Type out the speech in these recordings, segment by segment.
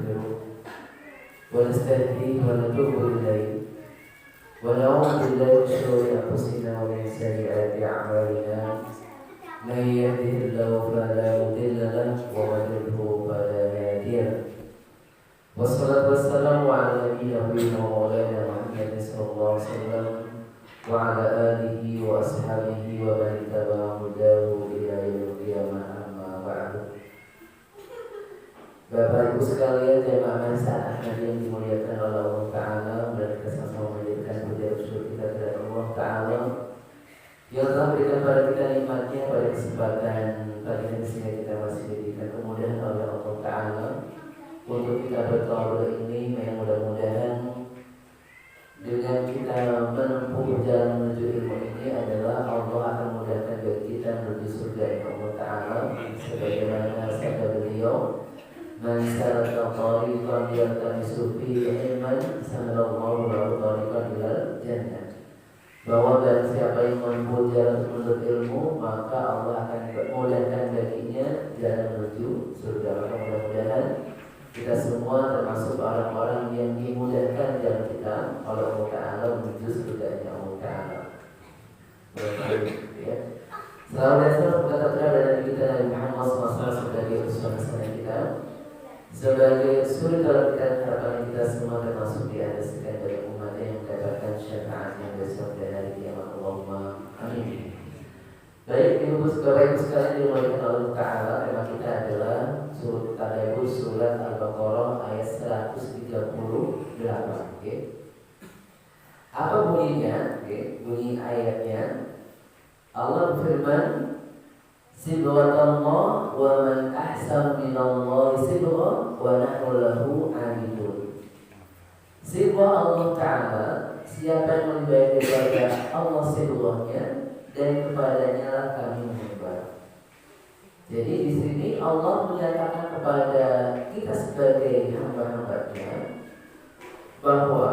ونستغفره ونستهديه ونتوب إليه ونعوذ بالله من شرور أنفسنا ومن سيئات أعمالنا من يهده الله فلا مضل له ومن يضلل فلا هادي له والصلاة والسلام على نبينا ومولانا محمد صلى الله عليه وسلم وعلى آله وأصحابه ومن تبع هداه إلى يوم القيامة أما بعد. Bapak Ibu sekalian jemaah Mansa Ahmad yang dimuliakan oleh Allah Ta'ala, dan kita sama-sama menjadikan puja syukur kita kepada Allah Ta'ala yang telah berikan pada kita nikmatnya pada kesempatan pagi ini, sehingga kita masih diberikan kemudahan oleh Allah Ta'ala untuk kita bertaubat ini. Yang mudah-mudahan dengan kita menempuh jalan menuju ilmu ini adalah Allah akan mudahkan bagi kita menuju surga Allah Ta'ala, sebagaimana sabda beliau, man salaka tariqan yaltamisu fihi ilman sahalallahu lahu tariqan ilal jannah, bahwa dan siapa yang menempuh jalan menuntut ilmu maka Allah akan memudahkan baginya jalan menuju surga. Maka mudah-mudahan kita semua termasuk orang-orang yang dimudahkan jalan kita oleh Allah Ta'ala menuju surganya Allah Ta'ala. Ya. Selalu dasar kata dari kita Nabi Muhammad SAW sebagai usaha kita, sebagai suri dalam harapan kita semua termasuk di atas sekian dari umat yang mendapatkan syafaat yang besok dan hari kiamat. Allahumma amin. Baik, ibu sekalian dimuliakan Allah Ta'ala, tema kita adalah surat Al-Baqarah ayat 138. Okay. Apa bunyinya? Okay. Bunyi ayatnya, Allah berfirman, Sibghatallah wa man ahsanu minallahi sibghah wa nahnu lahu abidun. Sibghah Allah Ta'ala, siapa yang lebih baik daripada Allah sibghahnya, dan kepadanya lah kami menyembah. Jadi di sini Allah menyatakan kepada kita sebagai hamba-hambanya bahwa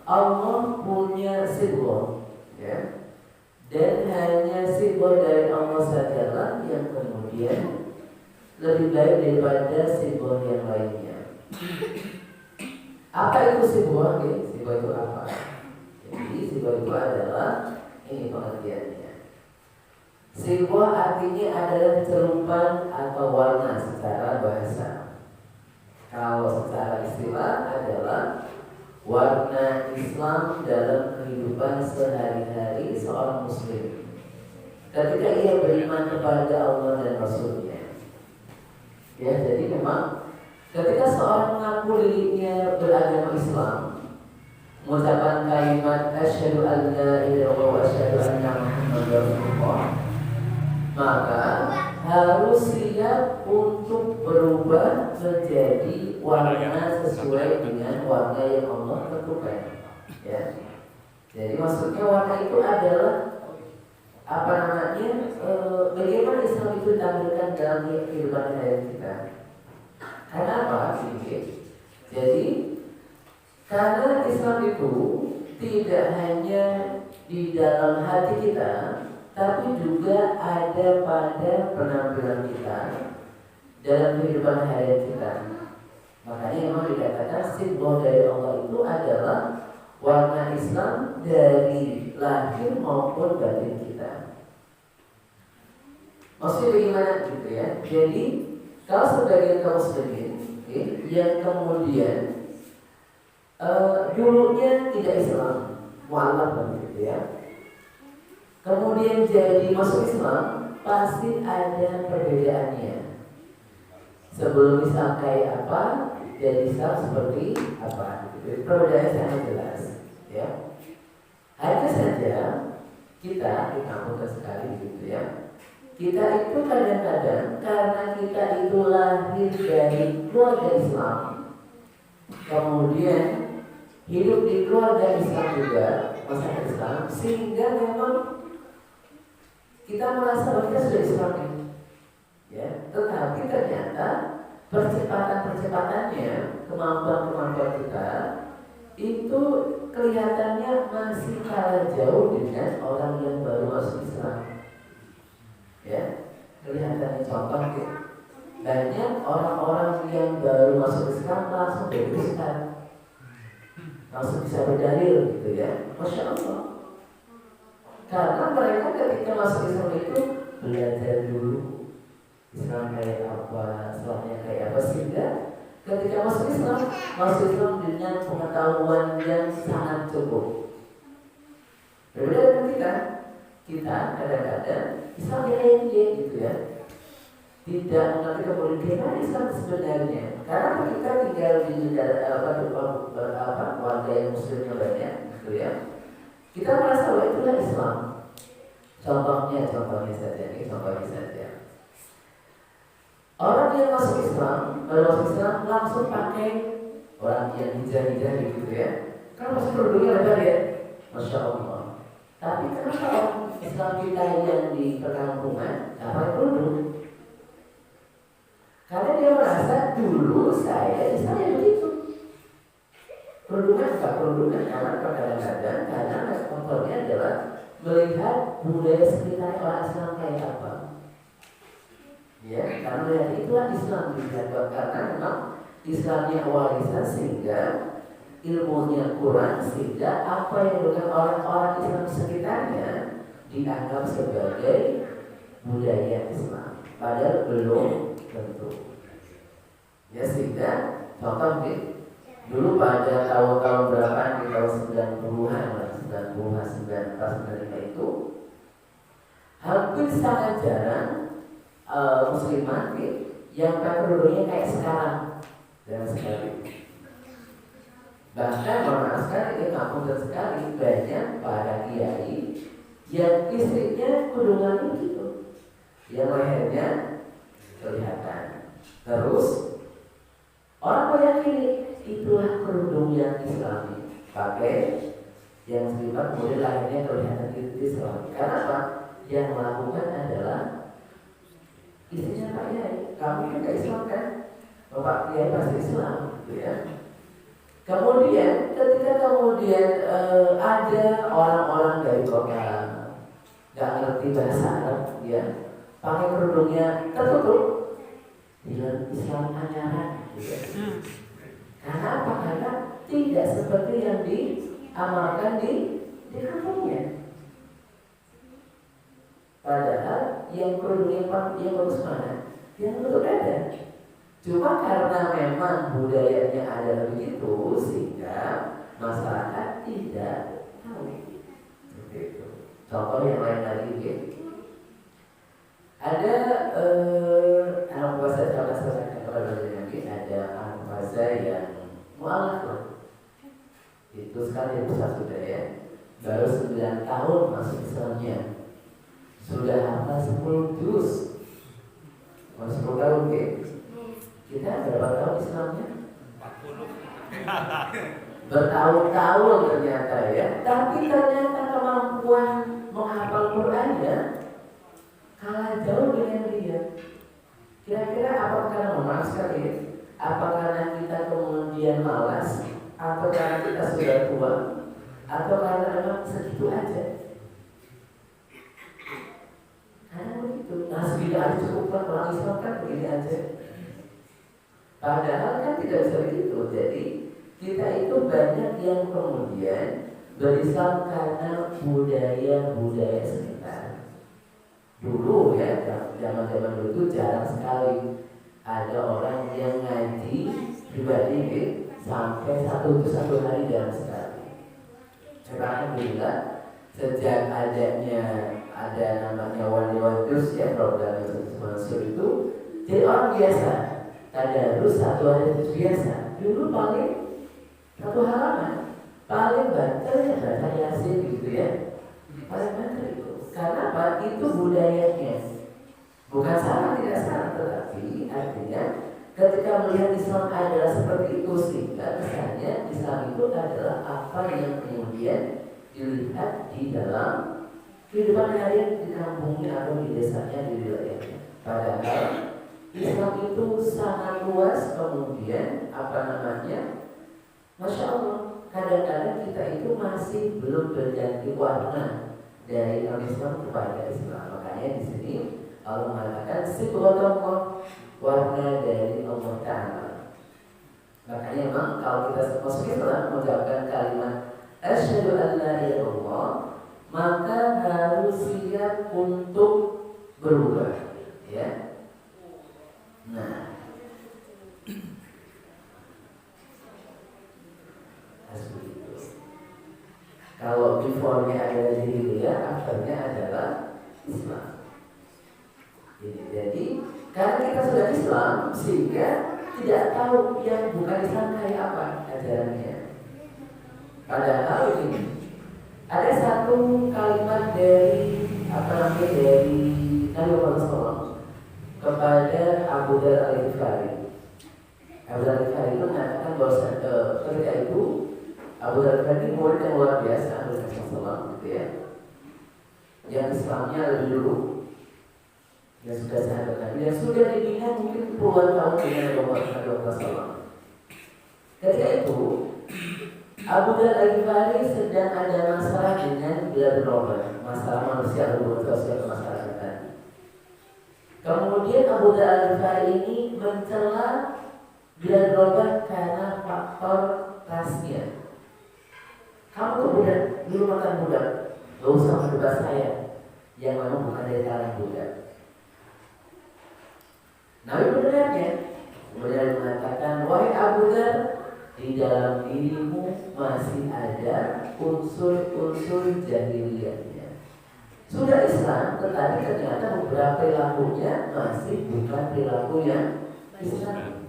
Allah punya sibghah, ya. Dan hanya sibghah dari Allah sajalah yang kemudian lebih baik daripada sibghah yang lainnya. Apa itu sibghah? Sibghah itu apa? Jadi sibghah itu adalah, ini pengertiannya. Sibghah artinya adalah cerupan atau warna secara bahasa. Kalau secara istilah adalah warna Islam dalam kehidupan sehari-hari seorang muslim ketika ia beriman kepada Allah dan Rasulnya. Ya, jadi memang ketika seorang mengaku dirinya beragama Islam, mengucapkan kalimat asyhadu an la ilaha illallah wa asyhadu anna Muhammadar Rasulullah, maka harus siap untuk berubah menjadi warna sesuai dengan warna yang Allah tentukan. Ya. Jadi maksudnya warna itu adalah apa namanya? Bagaimana Islam itu ditampilkan dalam kehidupan hari kita. Karena apa? Jadi karena Islam itu tidak hanya di dalam hati kita, tapi juga ada pada penampilan kita dalam kehidupan harian kita. Makanya memang dikatakan sibghah dari Allah itu adalah warna Islam dari lahir maupun batin kita. Maksudnya bagaimana gitu ya? Jadi kalau sebagian kaum muslimin yang kemudian dulunya tidak Islam, mualaf gitu ya, kemudian jadi masuk Islam, pasti ada perbedaannya. Sebelum Islam kayak apa, jadi Islam seperti apa. Perbedaannya sangat jelas. Ya. Hanya saja kita dikampungkan sekali gitu ya. Kita itu kadang-kadang karena kita itu lahir dari keluarga Islam, kemudian hidup di keluarga Islam juga, masyarakat Islam, sehingga memang kita merasa bahwa kita sudah Islam ini, ya. Tetapi ternyata percepatan-percepatannya, kemampuan-kemampuan kita itu kelihatannya masih kalah jauh dengan orang yang baru masuk Islam. Ya, kelihatannya contoh Banyak orang-orang yang baru masuk Islam langsung jadi ustaz, langsung bisa berdalil gitu ya, Masya Allah. Karena mereka ketika masuk Islam itu belajar dulu Islam kayak apa, Islamnya kayak apa, sehingga ketika masuk Islam dengan pengetahuan yang sangat cukup. Berbeda dengan kita kadang-kadang Islam kayak gitu ya, tidak mengerti kemudian gimana Islam sebenarnya. Karena kita tinggal di negara warga yang muslimnya banyak, gitu ya. Kita merasa bahwa itulah Islam. Contohnya saja. Orang yang masuk Islam, langsung pakai orang yang hijrah gitu ya. Kan masuk kerudungnya lebar ya, Masya Allah. Tapi kenapa orang Islam kita yang di perkampungan pakai kerudung? Karena dia merasa dulu saya Islamnya begitu. Kerudungan karena kadang-kadang karena faktornya adalah melihat budaya sekitar orang Islam kayak apa. Ya, karena itulah Islam dilihat karena memang Islamnya warisan sehingga ilmunya kurang sehingga apa yang dilakukan orang-orang Islam sekitarnya dianggap sebagai budaya Islam, padahal belum tentu. Ya sehingga contoh nih, dulu pada tahun-tahun berapa di tahun 90-an, 95 itu hampir sangat jarang muslimat yang pakai kerudungnya kayak sekarang, jarang sekali. Bahkan mohon sekali di kampung sekali banyak para kiai yang istrinya kerudungan gitu, yang lehernya kelihatan. Terus orang meyakini itulah kerudung yang Islami, pakai yang selipat kemudian lehernya kelihatan itu Islami. Karena apa? Yang melakukan adalah istrinya Pak Kiai. Kamu kan gak Islam kan? Bapak Kiai pasti Islam, gitu ya. Kemudian ketika ada orang-orang dari kota nggak ngerti bahasa Arab, ya pakai kerudungnya tertutup, bilang Islam anyaran, gitu ya. Karena apa? Karena tidak seperti yang diamalkan di kampungnya. Padahal yang kerudungnya yang bagus mana? Yang betul ada. Cuma karena memang budayanya ada begitu sehingga masyarakat tidak tahu. Begitu. Contoh yang lain lagi, ada anak puasa ada anak puasa yang mualaf. Itu sekali besar sudah ya. Baru 9 tahun masuk Islamnya. Sudah hafal 10 juz. Masuk 10 tahun Kita berapa tahun Islamnya? 40. Bertahun-tahun ternyata ya. Tapi ternyata kemampuan menghafal Qurannya kalah jauh dengan dia. Kira-kira apa karena memalas sekali ya? Apa karena kita kemudian malas? Atau karena kita sudah tua? Atau karena memang segitu aja? Karena begitu. Nah segitu aja cukuplah, orang Islam kan begini aja. Padahal kan tidak bisa begitu. Jadi kita itu banyak yang kemudian berislam karena budaya sekitar. Dulu ya, zaman-zaman dulu itu jarang sekali ada orang yang ngaji pribadi sampai satu hari jarang sekali. Sekarang alhamdulillah sejak ada namanya wali-wali ya, program Mansur itu jadi orang biasa. Tadarus satu hari biasa. Dulu paling satu halaman, paling banter ya baca Yasin gitu ya. Paling banter itu. Karena apa? Itu budayanya. Bukan salah, tidak salah, tetapi artinya ketika melihat Islam adalah seperti itu sehingga misalnya Islam itu adalah apa yang kemudian dilihat di dalam kehidupan harian di kampungnya atau di desanya, di wilayahnya. Padahal Islam itu sangat luas, kemudian Masya Allah, kadang-kadang kita itu masih belum berganti warna dari Islam kepada Islam. Makanya di sini Allah mengatakan sibghatullah, warna dari Allah Ta'ala. Makanya memang kalau kita masuk Islam mengucapkan kalimat asyhadu an la ilaha illallah, maka harus siap untuk berubah, ya. Nah, harus begitu. Kalau before-nya adalah jahiliyah, after-nya adalah Islam. Jadi karena kita sudah Islam, sehingga tidak tahu yang bukan Islam kayak apa ajarannya. Padahal ini ada satu kalimat dari dari Nabi Muhammad SAW kepada Abu Dzar Al-Ghifari. Abu Dzar Al-Ghifari itu mengatakan bahwa ketika itu Abu Dzar Al-Ghifari murid yang luar biasa Nabi Muhammad SAW, gitu ya, yang Islamnya lebih dulu, yang sudah sahabat Nabi, yang sudah dibina mungkin puluhan tahun dengan Nabi Muhammad SAW. Ketika itu Abu Dzar Al-Ghifari sedang ada masalah dengan Bilal bin Rabah, masalah manusia hubungan sosial kemasyarakatan. Kemudian Abu Dzar Al-Ghifari ini mencela Bilal bin Rabah karena faktor rasnya. Kamu tuh budak, dulu makan budak, gak usah menduga saya yang memang bukan dari kalangan budak. Nabi mendengarnya, kemudian mengatakan, wahai Abu Dzar, di dalam dirimu masih ada unsur-unsur jahiliyahnya. Sudah Islam, tetapi ternyata beberapa perilakunya masih bukan perilaku yang Islam.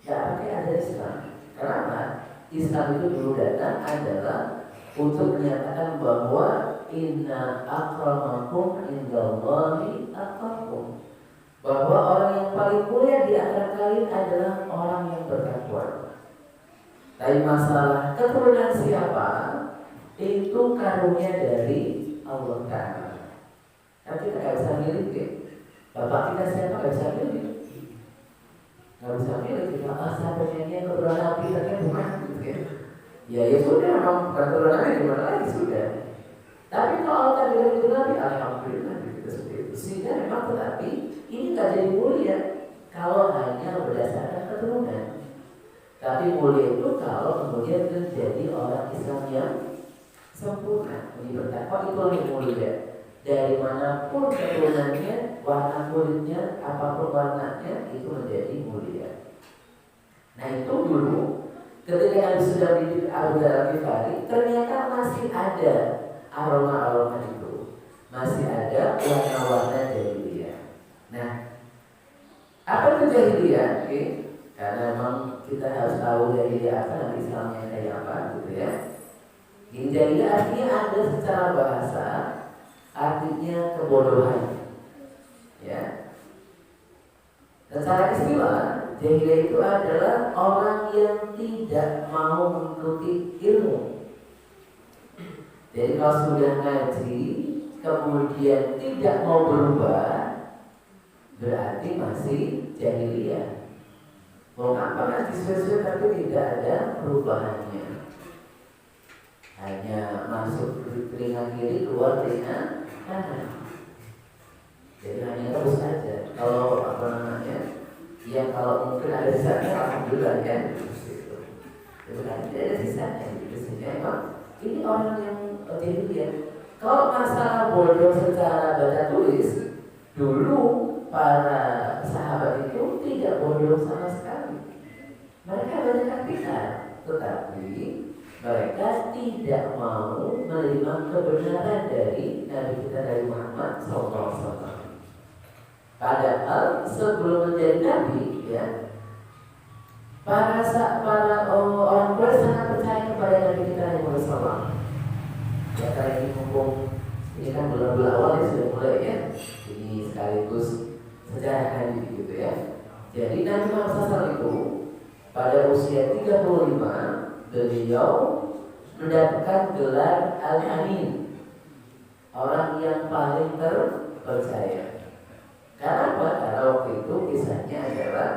Ya, artinya ada Islam. Kenapa? Islam itu dulu datang adalah untuk menyatakan bahwa inna akramakum indallahi atqakum, bahwa orang yang paling mulia di antara kalian adalah orang yang bertakwa. Tapi masalah keturunan siapa itu karunia dari Allah Ta'ala. Kan kita gak bisa milih ya. Bapak kita siapa gak bisa milih. Gak bisa milih kita sahabatnya dia keturunan Nabi, tapi bukan gitu ya. Ya sudah, memang bukan keturunan Nabi, gimana lagi sudah. Tapi kalau Allah bilang itu Nabi, alhamdulillah gitu seperti itu. Sehingga memang tetapi ini gak jadi mulia kalau hanya berdasarkan keturunan. Tapi mulia itu kalau kemudian menjadi orang Islam yang sempurna, menjadi bertakwa, itu yang mulia. Dari manapun keturunannya, warna kulitnya, apapun warnanya, itu menjadi mulia. Nah itu dulu ketika Nabi sudah dididik Abu Dzar Al-Ghifari, ternyata masih ada aroma-aroma itu, masih ada warna-warna jahiliyah. Nah, apa itu jahiliyah? Okay. Karena memang kita harus tahu jahiliyah apa, nanti Islamnya kayak apa, gitu ya. Ini jahiliyah artinya ada secara bahasa, artinya kebodohan, ya. Secara istilah, jahiliyah itu adalah orang yang tidak mau mengikuti ilmu. Jadi kalau sudah ngaji, kemudian tidak mau berubah, berarti masih jahiliyah. Mau apa ngaji sesuai tapi tidak ada perubahannya. Hanya masuk telinga kiri, keluar telinga kanan. Jadi hanya terus saja. Kalau apa namanya, ya kalau mungkin ada sisanya, alhamdulillah ya. Jadi tidak ada sisanya. Sehingga memang ini orang yang jahiliyah. Kalau masalah bodoh secara baca tulis, dulu para sahabat itu tidak bodoh sama sekali. Mereka banyak pintar, tetapi mereka tidak mau menerima kebenaran dari Nabi kita dari Muhammad SAW. Padahal sebelum menjadi Nabi, ya, para orang Quraisy sangat percaya kepada Nabi kita dari Muhammad SAW. Ya karena ini mumpung ini kan bulan-bulan awal ya sudah mulai ya. Ini sekaligus sejarah Nabi gitu ya. Jadi Nabi Muhammad SAW itu pada usia 35 beliau mendapatkan gelar Al-Amin, orang yang paling terpercaya. Karena apa? Karena waktu itu kisahnya adalah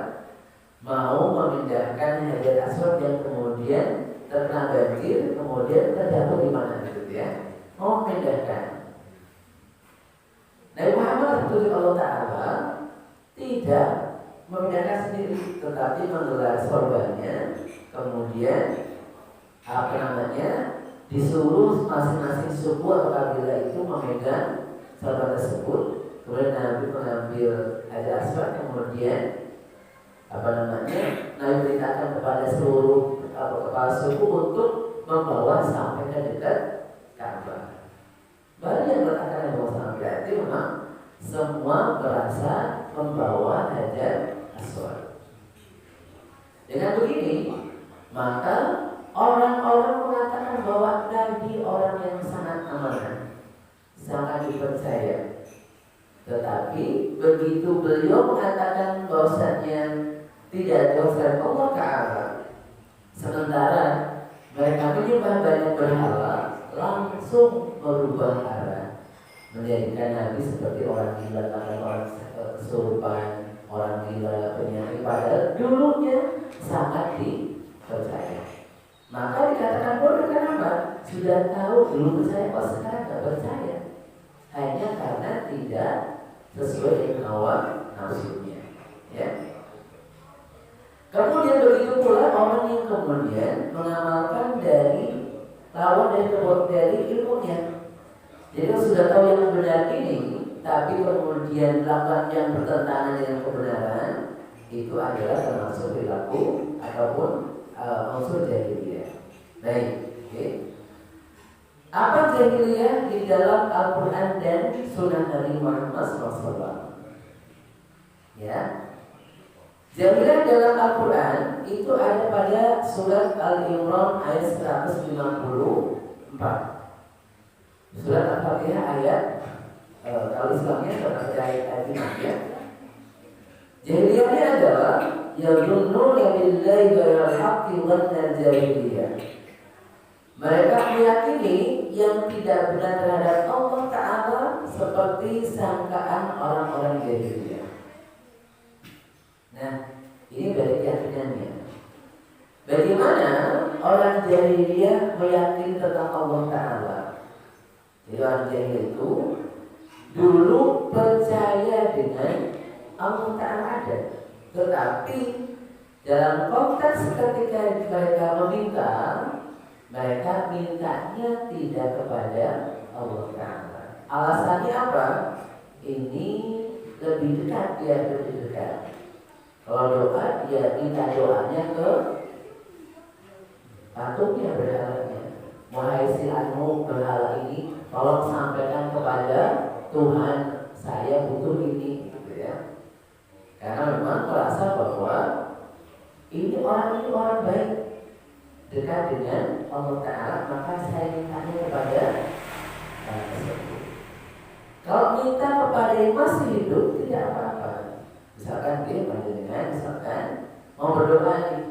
mau memindahkan Hajar Aswad yang kemudian terkena banjir, kemudian terjatuh di mana gitu ya. Mau memindahkan. Nabi Muhammad Allah Ta'ala tidak memindahkan sendiri, tetapi menggelar sorbannya, kemudian disuruh masing-masing suku atau kabilah itu memegang sorban tersebut. Kemudian Nabi mengambil Hajar Aswad, kemudian Nabi perintahkan kepada seluruh kepala suku untuk membawa sampai ke dekat Ka'bah. Baru yang berkata bahwa sampai berarti memang semua berasa membawa Hajar Aswad. Dengan begini, maka orang-orang mengatakan bahwa Nabi orang yang sangat amanah, sangat dipercaya. Tetapi begitu beliau mengatakan bahwasanya tidak ada selain Allah Ta'ala, sementara mereka menyembah banyak berhala, langsung berubah arah, menjadikan Nabi seperti orang gila, orang kesurupan, orang gila, penyanyi, padahal dulunya sangat dipercaya. Maka dikatakan bodoh, kenapa? Sudah tahu dulu percaya, kok sekarang tidak percaya? Hanya karena tidak sesuai dengan hawa nafsunya. Ya. Kemudian begitu pula orang yang kemudian mengamalkan dari lawan dari ilmunya. Jadi sudah tahu yang benar ini, tapi kemudian melakukan yang bertentangan dengan kebenaran, itu adalah termasuk perilaku ataupun unsur jahiliyah. Baik, okay. Apa jahiliyah di dalam Al-Quran dan Sunnah Nabi Muhammad SAW? Ya, jahiliyah dalam Al-Quran itu ada pada surat Al-Imran ayat 154. Surat Al-Fatihah ayat kalau Islamnya terkait ayat ya. Jahiliyahnya adalah yadhunnuna billahi ghairal haqqi dhanna jahiliyah. Mereka meyakini yang tidak benar terhadap Allah Ta'ala seperti sangkaan orang-orang jahiliyah. Nah, ini dari keyakinannya. Bagaimana orang jahiliyah meyakini tentang Allah Ta'ala? Jadi orang jahiliyah itu dulu percaya dengan Allah Ta'ala ada, tetapi dalam konteks ketika mereka meminta, mereka mintanya tidak kepada Allah Ta'ala. Alasannya apa? Ini lebih dekat, biar lebih dekat. Kalau doa, dia minta doanya ke patungnya, berhalanya. Wahai si anu berhala ini, tolong sampaikan kepada Tuhan, saya butuh ini, gitu ya. Karena memang merasa bahwa ini orang baik, dekat dengan Allah Ta'ala, maka saya mintanya kepada tersebut. Kalau minta kepada yang masih hidup, tidak apa-apa. Misalkan dia dengan misalkan mau berdoa nih,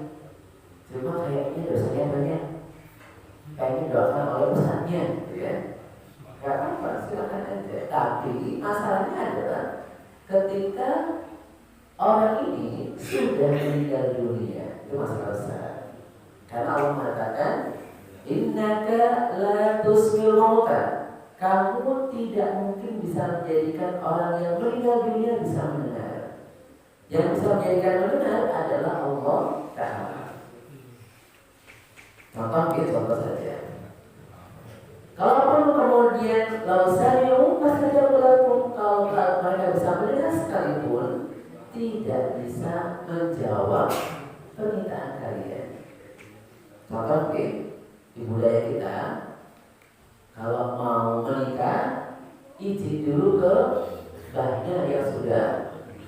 cuma kayaknya dosanya banyak, kayaknya doakan oleh ustadznya, gitu ya. Gak apa-apa, silakan aja. Tapi masalahnya adalah ketika orang ini sudah meninggal dunia, itu masalah besar. Karena Allah mengatakan, innaka la tusmi'ul mauta. Kamu tidak mungkin bisa menjadikan orang yang meninggal dunia bisa mendengar. Yang bisa menjadikan mendengar adalah Allah Ta'ala. Contoh saja. Kalaupun kemudian lausariu mastajabulakum, kalau mereka bisa mendengar sekalipun, tidak bisa menjawab permintaan kalian. Contoh di budaya kita, kalau mau menikah, izin dulu ke mbahnya yang sudah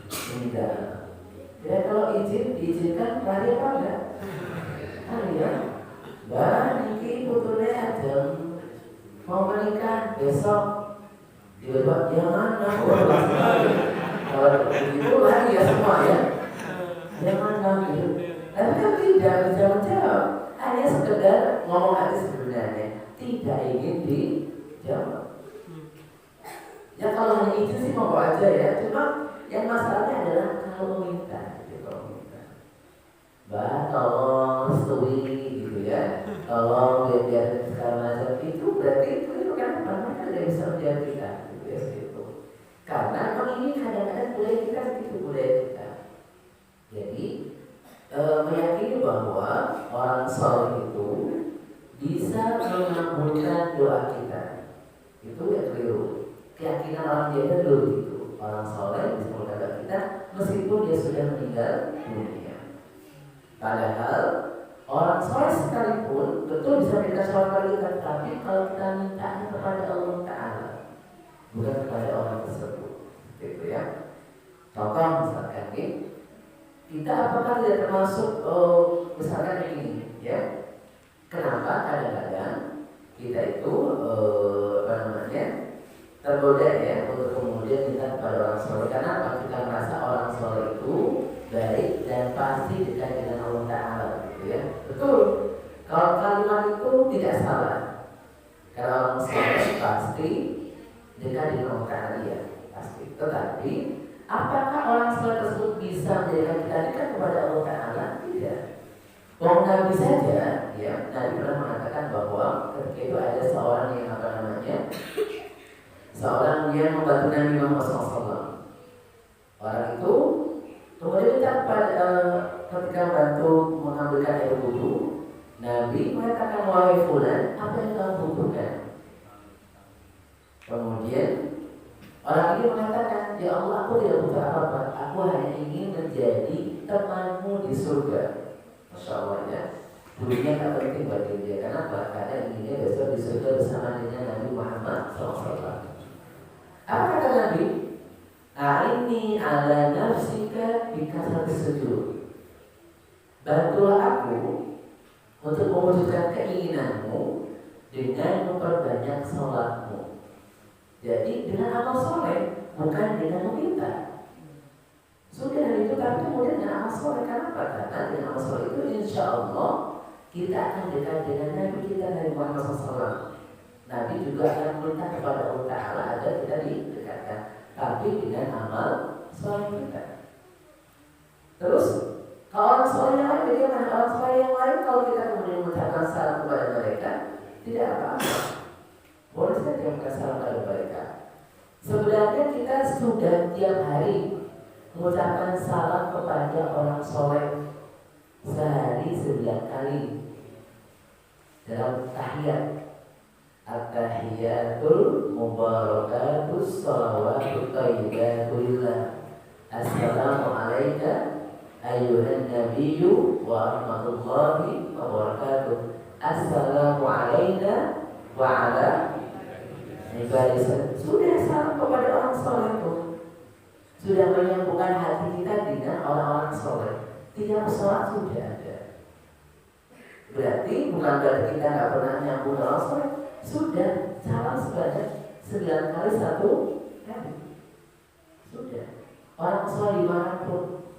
meninggal. Ya kalau diizinkan kali apa enggak? Ya, mbak niki putune ajeng mau menikah besok. Tiba-tiba yang mana? Kalau begitu lagi ya semua ya. Yang mana gitu? Tapi kan tidak bisa menjawab. Hanya sekedar ngomong aja sebenarnya, tidak ingin dijawab. Ya kalau hanya itu sih mau aja ya. Cuma yang masalahnya adalah kalau minta, Mbak tolong restui gitu ya, tolong biar segala macam itu berarti itu kan mereka tidak bisa menjawab kita gitu ya, gitu. Karena memang ini kadang-kadang budaya kita begitu, budaya kita. Jadi meyakini bahwa orang soleh itu bisa mengabulkan doa kita, itu yang keliru. Keyakinan orang biasa dulu itu orang soleh bisa mengabulkan doa kita meskipun dia sudah meninggal dunia. Padahal orang soleh sekalipun betul bisa minta sholat kita, tapi kalau kita minta kepada Allah Taala, bukan kepada orang tersebut, gitu ya. Contoh misalkan nih, kita apakah tidak termasuk misalkan ini, ya? Kenapa kadang-kadang kita itu tergoda ya untuk kemudian minta kepada orang soleh? Karena apa? Kita merasa orang soleh itu baik dan pasti dekat dengan Allah Taala, gitu ya. Betul. Kalau kalimat itu tidak salah. Karena orang soleh pasti dekat dengan Allah Taala, ya pasti. Tetapi apakah orang soleh tersebut bisa menjadikan kita dekat kepada Allah Taala? Tidak. Nabi saja, ya, Nabi pernah mengatakan bahwa ketika itu ada seorang yang seorang yang membantu Nabi Muhammad SAW. Orang itu kemudian kita ketika membantu mengambilkan air wudhu, Nabi mengatakan, wahai fulan, apa yang kamu butuhkan? Kemudian orang ini mengatakan, ya Allah, aku tidak butuh apa-apa, aku hanya ingin menjadi temanmu di surga. Masya Allah, ya. Dunia tak penting bagi dia. Kenapa? Karena inginnya besok di surga bersama dengan Nabi Muhammad SAW. Apa kata Nabi? A'inni ala nafsika bikasrati sujud. Bantulah aku untuk mewujudkan keinginanmu dengan memperbanyak sholatmu. Jadi dengan amal soleh, bukan dengan meminta. Sudah dari itu, tapi kemudian dengan amal soleh. Kenapa? Karena dengan amal soleh itu insya Allah kita akan dekat dengan Nabi kita dari Muhammad SAW. Nabi juga akan minta kepada Allah Ta'ala agar kita didekatkan, tapi dengan amal soleh kita. Terus kalau orang soleh yang lain, bagaimana? Orang soleh yang lain kalau kita kemudian mengucapkan salam kepada mereka, tidak apa-apa. Boleh saja kita salam kepada mereka. Sebenarnya kita sudah tiap hari mengucapkan salam kepada orang soleh sehari 9 kali dalam tahiyat. At-tahiyatul mubarakatus salawatut thayyibatulillah. Assalamu alayka ayyuhan nabiyyu wa rahmatullahi wa barakatuh. Assalamu alayna wa ala ibadillah. Sudah salam kepada orang soleh itu, sudah menyambungkan hati kita dengan orang-orang soleh. Tiap sholat sudah ada. Berarti bukan berarti kita nggak pernah nyambung orang soleh. Sudah salam sebanyak 9 kali 1 kali. Sudah. Orang soleh dimanapun,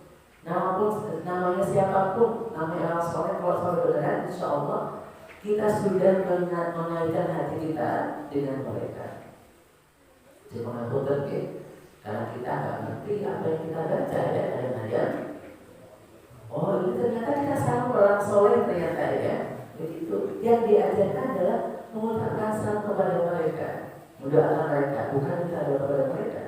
namanya siapapun, namanya orang soleh, kalau soleh beneran, insya Allah kita sudah mengaitkan hati kita dengan mereka. Jangan mengakukan karena kita nggak ngerti apa yang kita baca ya, kadang-kadang. Oh, ini ternyata kita sama orang soleh ternyata ya. Begitu. Yang diajarkan adalah mengucapkan salam kepada mereka, mendoakan mereka, bukan kita doa kepada mereka.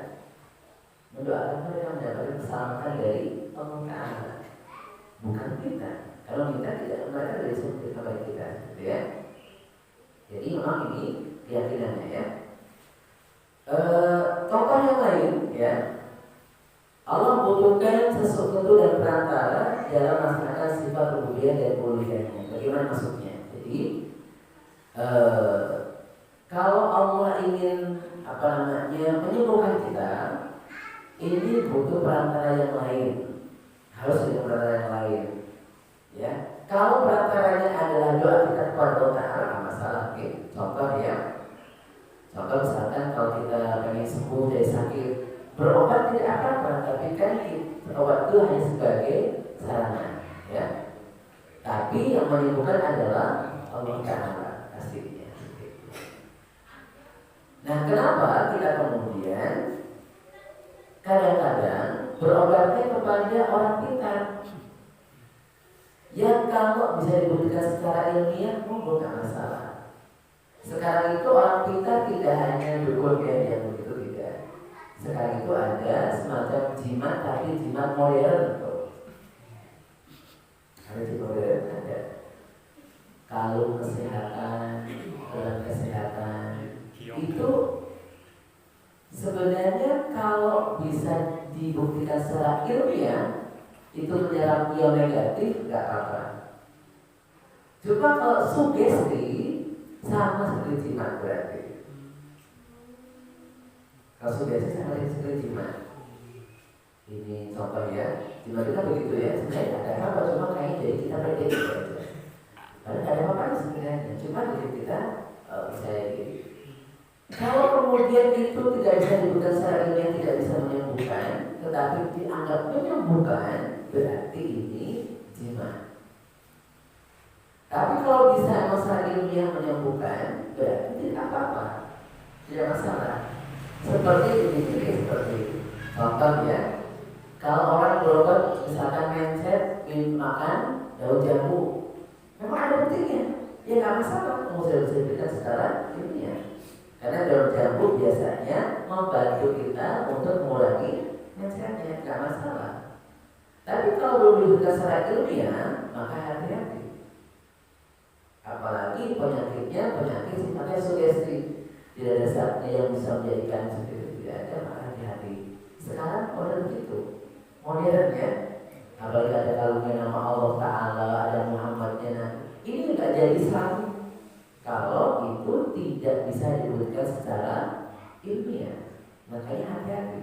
Mendoakan mereka mendapatkan keselamatan dari Allah Ta'ala, bukan kita. Kalau kita tidak, mereka dari sumber kepada kita, gitu ya. Jadi memang ini keyakinannya ya. Contoh yang lain ya, Allah membutuhkan sesuatu dan perantara dalam melaksanakan sifat rububiyah dan uluhiyahnya. Bagaimana maksudnya? Jadi kalau Allah ingin menyembuhkan kita, ini butuh perantara yang lain, harus dengan perantara yang lain. Ya, kalau perantaranya adalah doa kita kepada Allah Ta'ala, masalah. Contoh ya, contoh misalkan kalau kita pengen sembuh dari sakit, berobat tidak apa-apa, tapi kan obat itu hanya sebagai sarana, ya. Tapi yang menyembuhkan adalah Allah Ta'ala pastinya. Nah, kenapa kita kemudian kadang-kadang berobatnya kepada orang pintar yang kalau bisa dibuktikan secara ilmiah mungkin tidak masalah. Sekarang itu orang pintar tidak hanya dukun yang begitu, tidak. Sekarang itu ada semacam jimat, tapi jimat modern tuh. kesehatan itu sebenarnya kalau bisa dibuktikan secara ilmiah itu menyerang ion negatif nggak apa-apa. Cuma kalau sugesti sama seperti jimat berarti. Kalau sugesti sama seperti jimat. Ini contoh ya, jimat kita begitu ya. Sebenarnya ada apa, cuma kayaknya jadi kita berdiri saja. Padahal ada apa sebenarnya, cuma jadi kita percaya diri. Kalau kemudian itu tidak bisa dibuktikan secara ilmiah, tidak bisa menyembuhkan, tetapi dianggap menyembuhkan, berarti ini jimat. Tapi kalau bisa secara ilmiah menyembuhkan, berarti tidak apa-apa, tidak masalah. Seperti ini, seperti contoh ya, kalau orang berobat misalkan mencet, makan daun jambu, memang ada buktinya, ya nggak masalah, kemudian bisa diberikan secara ilmiah. Karena daun jambu biasanya membantu kita untuk mengurangi mencetnya, nggak masalah. Tapi kalau belum diberikan secara ilmiah, maka hati-hati. Apalagi penyakitnya penyakit sifatnya sugesti, tidak ada saatnya yang bisa menjadikan seperti itu, tidak ada, maka hati-hati. Sekarang modern begitu, modern ya. Apalagi ada kalungnya nama Allah Ta'ala, ada Muhammadnya. Ini nggak jadi Islam kalau itu tidak bisa dibuktikan secara ilmiah. Makanya hati-hati.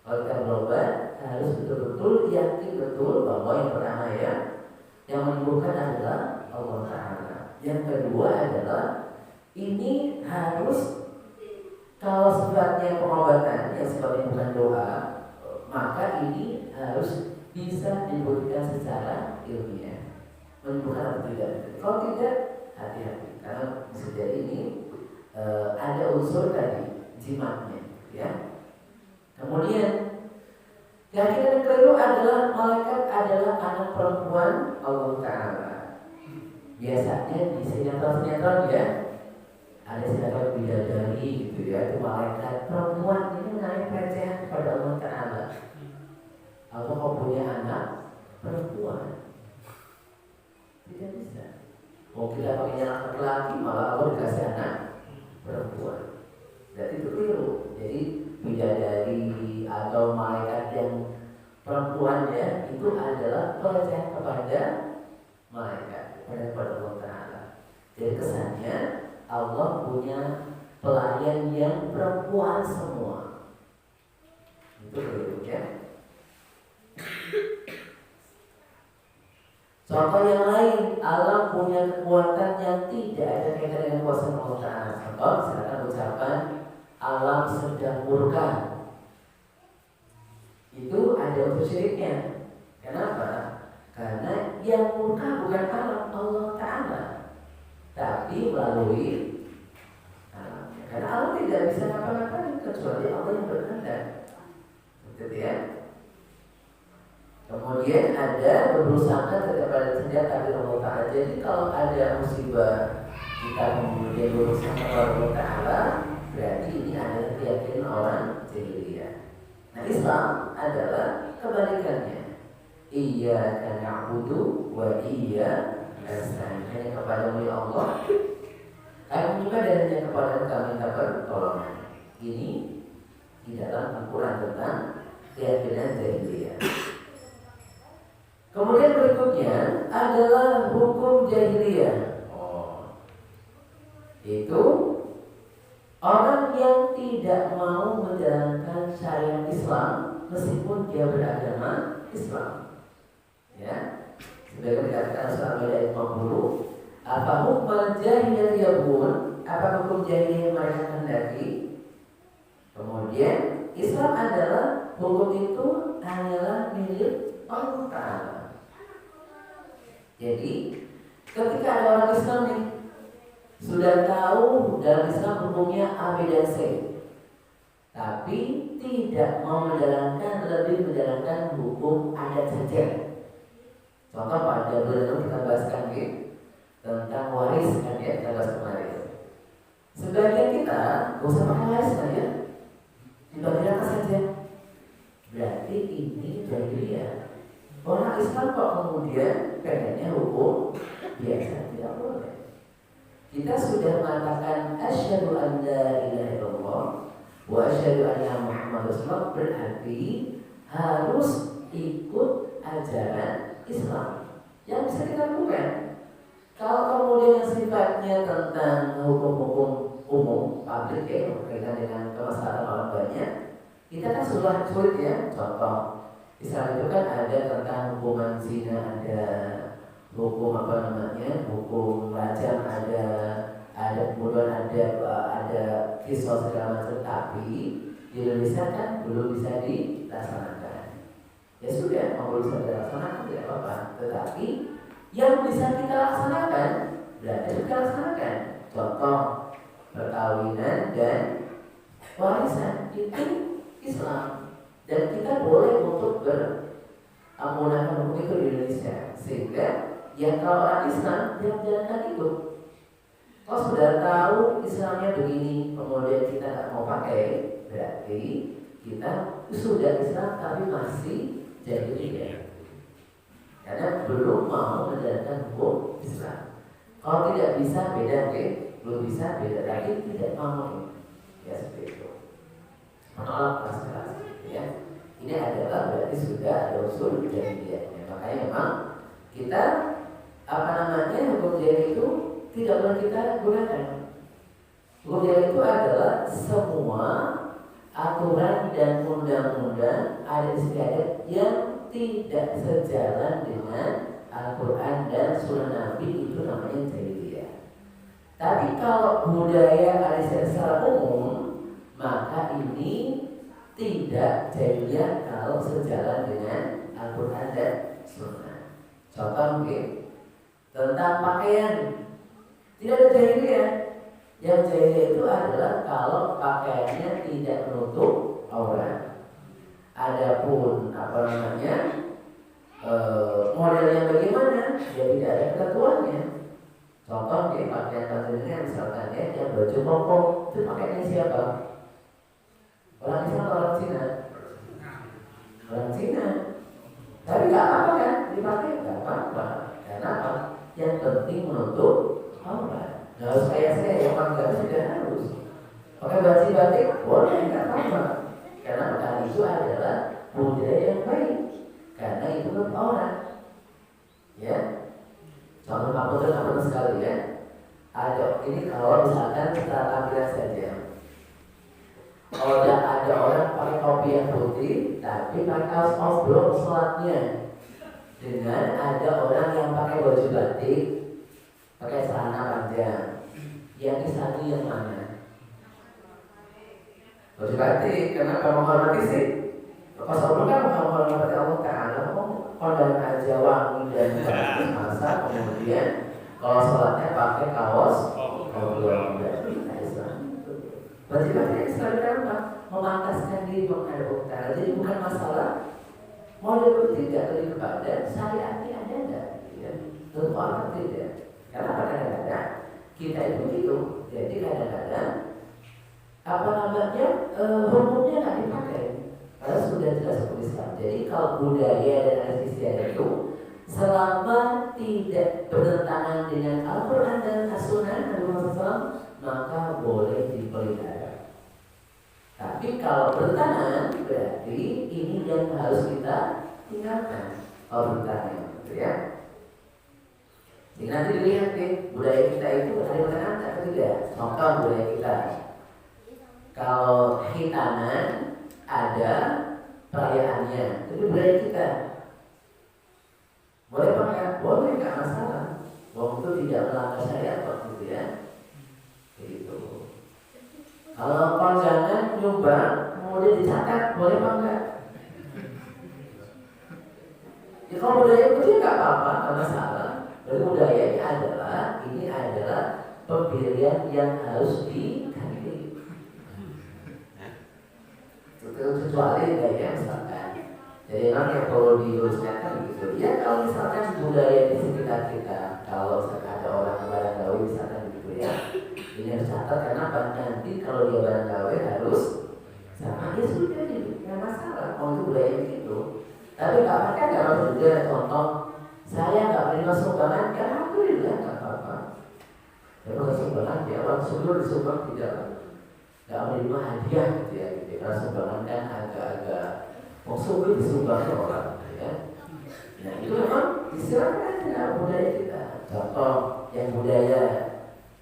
Kalau kita berobat harus betul-betul yakin betul bahwa yang pertama ya, yang menyembuhkan adalah Allah Ta'ala. Yang kedua adalah ini harus, kalau sifatnya pengobatan yang sifatnya bukan doa, maka ini harus bisa dibuktikan secara ilmiah, menyembuhkan atau tidak. Kalau tidak, hati-hati, karena bisa jadi ini ada unsur tadi jimatnya, ya. Kemudian keyakinan yang kedua adalah malaikat adalah anak perempuan Allah Ta'ala. Biasanya di sinetron ya, ada sinetron bidadari gitu ya, itu malaikat perempuan ini menarik pelecehan kepada Allah Ta'ala. Allah kau punya anak perempuan, tidak bisa. Mau kita pakai anak laki-laki, malah Allah dikasih anak perempuan. Jadi itu keliru. Jadi bidadari atau malaikat yang perempuan ya, itu adalah pelecehan kepada malaikat, kepada Allah Ta'ala. Jadi kesannya Allah punya pelayan yang perempuan semua. Itu keliru ya. Contoh yang lain, Allah punya kekuatan yang tidak ada kaitan dengan kuasa Allah Ta'ala. Contoh, misalkan ucapan alam sedang murka, itu ada unsur syiriknya. Kenapa? Karena yang murka bukan Allah Ta'ala, tapi melalui alam. Karena Allah tidak bisa ngapa-ngapain kecuali Allah yang berkehendak. Betul ya? Kemudian ada berusaha kepada senjata dari Allah Ta'ala. Jadi kalau ada musibah kita kemudian berusaha kepada Allah Ta'ala, berarti ini adalah keyakinan orang jahiliyah. Nah, Islam adalah kebalikannya. Iyyaka na'budu wa iyyaka nasta'in. Hanya kepada Allah kami juga, dan hanya kepada kami minta pertolongan. Ini di dalam Al-Quran tentang keyakinan jahiliyah. Kemudian berikutnya adalah hukum jahiliyah. Itu orang yang tidak mau menjalankan syariat Islam meskipun dia beragama Islam. Ya, sebagai dikatakan surah Al-Maidah ayat 50, apa hukum jahiliyah yabun? Apa hukum jahiliyah mereka hendaki? Kemudian Islam adalah hukum itu hanyalah milik Allah Ta'ala. Jadi ketika ada orang Islam nih sudah tahu dalam Islam hukumnya A, B, dan C, tapi tidak mau menjalankan, lebih menjalankan hukum adat saja. Contoh pada bulan kita bahaskan tentang waris kan ya, kita bahas kemarin. Sebagian kita gak usah pakai waris kan ya, dibagi rata saja. Berarti ini jahiliyah. Orang Islam kok kemudian pengennya hukum biasa, tidak boleh. Kita sudah mengatakan asyhadu an la ilaha illallah wa asyhadu anna Muhammadar Rasulullah, berarti harus ikut ajaran Islam yang bisa kita lakukan. Kalau kemudian yang sifatnya tentang hukum-hukum umum, publik ya, berkaitan dengan kemaslahatan orang banyak, kita kan sulit ya. Contoh, Islam itu kan ada tentang hukuman zina, ada hukum hukum rajam, ada kemudian ada kisah segala macam. Tapi di Indonesia kan belum bisa dilaksanakan. Ya sudah, mau belum bisa dilaksanakan tidak apa-apa. Tetapi yang bisa kita laksanakan, berarti kita laksanakan. Contoh, perkawinan dan warisan itu Islam, dan kita boleh untuk menggunakan hukum itu di Indonesia, sehingga yang kalau orang Islam dia menjalankan itu. Kalau sudah tahu Islamnya begini, kemudian kita nggak mau pakai, berarti kita sudah Islam tapi masih jahiliyah, karena belum mau menjalankan hukum Islam. Kalau tidak bisa beda, belum bisa beda, tapi tidak mau, ya seperti itu. Menolak keras-keras, ya. Ini adalah berarti sudah ada unsur jahiliyahnya. Makanya memang kita hukum jahiliyah itu tidak boleh kita gunakan. Hukum jahiliyah itu adalah semua aturan dan undang-undang adat istiadat yang tidak sejalan dengan Al-Quran dan Sunnah Nabi, itu namanya jahiliyah. Tapi kalau budaya adat istiadat secara umum, maka ini tidak jahiliyah kalau sejalan dengan Al-Quran dan Sunnah. Contoh mungkin tentang pakaian, tidak ada jahiliyah. Yang jahiliyah itu adalah kalau pakaiannya tidak menutup aurat. Adapun modelnya bagaimana, ya tidak ada ketentuannya. Contoh pakaian tanzania misalkan ya, yang baju koko itu pakaiannya siapa? Orang Islam atau orang Cina? Orang Cina. Tapi nggak apa-apa kan, dipakai nggak apa-apa. Karena apa? Yang penting menutup aurat. Nggak harus kayak saya, yang enggak sudah harus. Pakai baju batik boleh, nggak apa-apa. Karena hal itu adalah budaya yang baik. Karena itu menutup aurat. Ya. Contoh apa sekali ya. Ada ini kalau misalkan secara tampilan saja. Kalau ada orang pakai topi yang putih, tapi pakai kaos oblong sholatnya, dengan ada orang yang pakai baju batik, pakai celana panjang, yang disatu yang mana? Baju batik, kenapa menghormati sih? Kaos oblong kan menghormati Allah Taala, kondangan aja wangi dan bagus, masa kemudian kalau sholatnya pakai kaos oblong batik. Wajib-wajib Islam apa? Memantaskan diri menghadap utara. Jadi bukan masalah model bertiga, lebih kepada syariatnya ada enggak? Ya, tentu orang tidak. Karena kadang-kadang kita itu begitu. Jadi kadang-kadang hukumnya nggak dipakai. Karena sudah jelas hukum Islam. Jadi kalau budaya dan adat istiadat itu selama tidak bertentangan dengan Al-Quran dan As-Sunnah Nabi Muhammad SAW, maka boleh dipelihara. Tapi kalau bertentangan, berarti ini yang harus kita tinggalkan. Kalau bertentangan, gitu ya. Jadi nanti dilihat budaya kita itu ada bertentangan atau tidak. Contoh budaya kita, kalau hitanan ada perayaannya, itu budaya kita. Boleh pakai? Boleh, nggak masalah. Wong itu tidak melanggar syariat kok, gitu ya. Gitu. Kalau kondangan nyumbang kemudian dicatat, boleh apa enggak? Ya kalau budaya itu nggak apa-apa, nggak masalah. Jadi budayanya ini adalah pemberian yang harus diganti. Kecuali gaya misalkan. Jadi memang yang perlu diluruskan gitu. Ya kalau misalkan budaya di sekitar kita, kalau ada orang barang gawe misalkan gitu ya, ini harus catat karena nanti kalau dia barang gawe harus sama dia sudah gitu, nggak masalah. Kalau itu budaya gitu. Tapi nggak pakai nggak apa juga. Contoh, saya nggak menerima sumbangan, ya alhamdulillah nggak apa-apa. Ya bukan sumbangan ya, orang sebelum disumbang tidak nggak menerima hadiah gitu ya, gitu. Karena sumbangan kan agak-agak mau subur disumbangnya orang gitu ya. Nah itu memang istilahnya aja budaya kita. Contoh yang budaya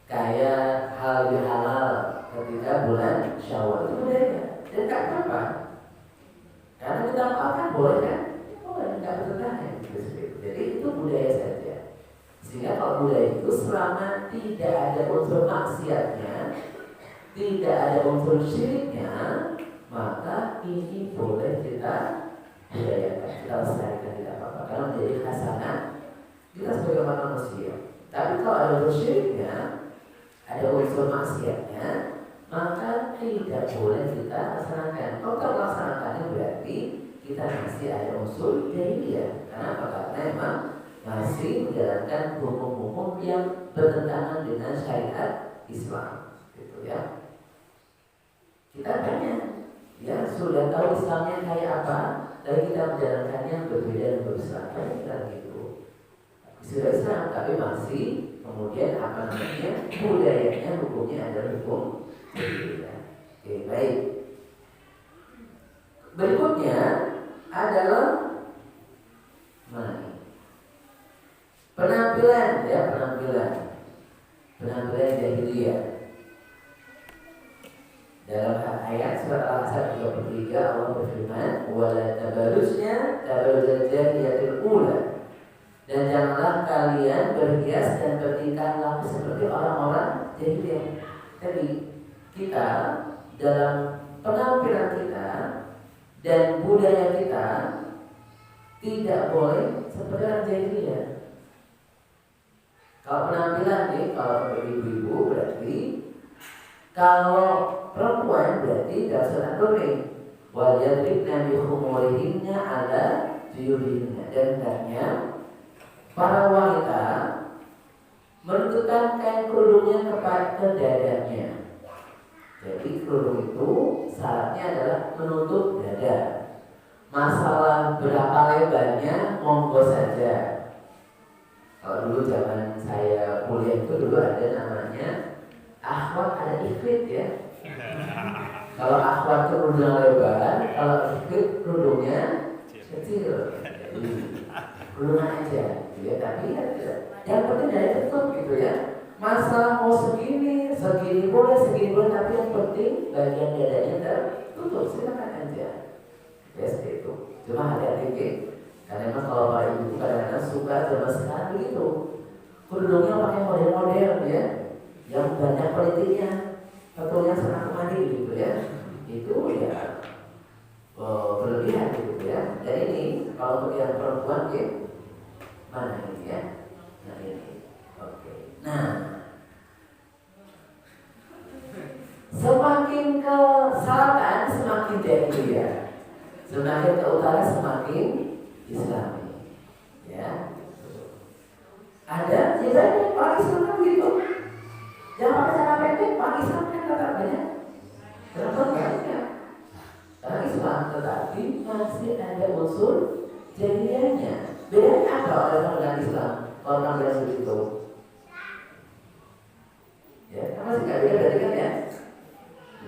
kayak hal yang halal ketika bulan Syawal itu budaya dan tak apa-apa. Karena kita makan boleh kan? Boleh, nggak bertentangan gitu. Jadi itu budaya saja. Sehingga kalau budaya itu selama tidak ada unsur maksiatnya, tidak ada unsur syiriknya, maka ini boleh kita budayakan, kita lestarikan, tidak apa-apa. Karena menjadi hasanah kita sebagai manusia. Tapi kalau ada unsur syiriknya, ada unsur maksiatnya, maka tidak boleh kita laksanakan. Kalau kita melaksanakannya berarti kita masih ada unsur jahiliyah. Kenapa? Karena memang masih menjalankan hukum-hukum yang bertentangan dengan syariat Islam, gitu ya. Kita banyak, ya sudah tahu Islamnya kayak apa, tapi kita menjalankannya berbeda dan berbeda. Kita gitu. Sudah Islam, tapi masih kemudian apa namanya budayanya, hukumnya adalah hukum berbeda. Oke, baik. Berikutnya adalah mana? Penampilan ya, penampilan jahiliyah. Dalam ayat surat Al-Ahzab 33 Allah berfirman, "Wala tabarrujna tabarrujal jahiliyatil ula." Dan janganlah kalian berhias dan bertingkah laku seperti orang-orang jahiliyah. Jadi kita dalam penampilan kita dan budaya kita tidak boleh seperti orang jahiliyah. Kalau penampilan nih, kalau ibu-ibu berarti, kalau perempuan berarti dasar tuning. Wal yadribna bi khumurihinna ala juyubihinna. Dan hendaknya para wanita menutupkan kain kerudungnya kepada dadanya. Jadi kerudung itu syaratnya adalah menutup dada. Masalah berapa lebarnya monggo saja. Kalau dulu zaman saya kuliah itu dulu ada namanya akhwat, ada ifrit ya. Kalau akhwat itu kerudung lebar, kalau ifrit kerudungnya kecil. Jadi kerudung aja, ya. Tapi ya tidak. Yang penting dari tutup gitu ya. Masalah mau segini boleh, tapi yang penting bagian dadanya tertutup, silakan aja. Ya seperti itu. Cuma hati-hati. Karena memang kalau para ibu kadang-kadang suka zaman sekarang begitu, kerudungnya pakai model-model ya, yang banyak politiknya, betulnya senang kemari gitu ya, itu ya berlebihan gitu ya. Dan ini kalau untuk yang perempuan ya, mana ini ya, nah ini, oke. Nah, semakin ke selatan semakin jahiliyah, semakin ke utara semakin Islami, ya. Ada banyak orang Islam kan gitu. Jangan pakai cara pendek, orang Islam kan tetap banyak. Kenapa banyak? Karena Islam tetapi masih ada unsur jahiliyahnya. Bedanya apa orang dengan Islam? Kalau tampilan begitu, ya, kan masih nggak beda berarti kan ya.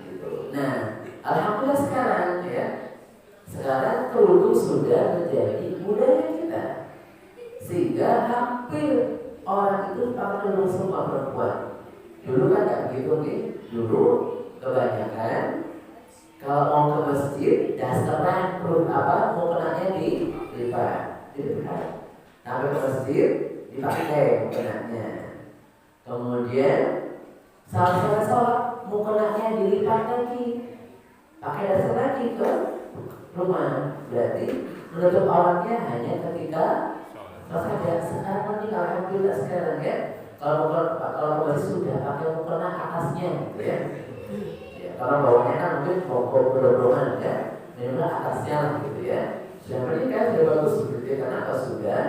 Gitu. Nah, alhamdulillah sekarang ya. Sekarang kerudung sudah menjadi budaya kita, sehingga hampir orang itu pakai kerudung semua perempuan. Dulu kan nggak begitu nih. Dulu kebanyakan kalau mau ke masjid dasaran kerudung apa mau kenanya dilipat, sampai ke masjid dipakai mukenanya. Kemudian saat sholat mukenanya dilipat lagi, pakai dasar lagi ke rumah. Berarti menutup auratnya hanya ketika saja. Sekarang ini alhamdulillah sekarang ya, kalau masih sudah pakai mukena atasnya gitu ya. Ya kalau bawahnya kan mungkin pokok berdorongan ya, minimal atasnya lah gitu ya. Sudah menikah sudah bagus gitu ya, karena apa sudah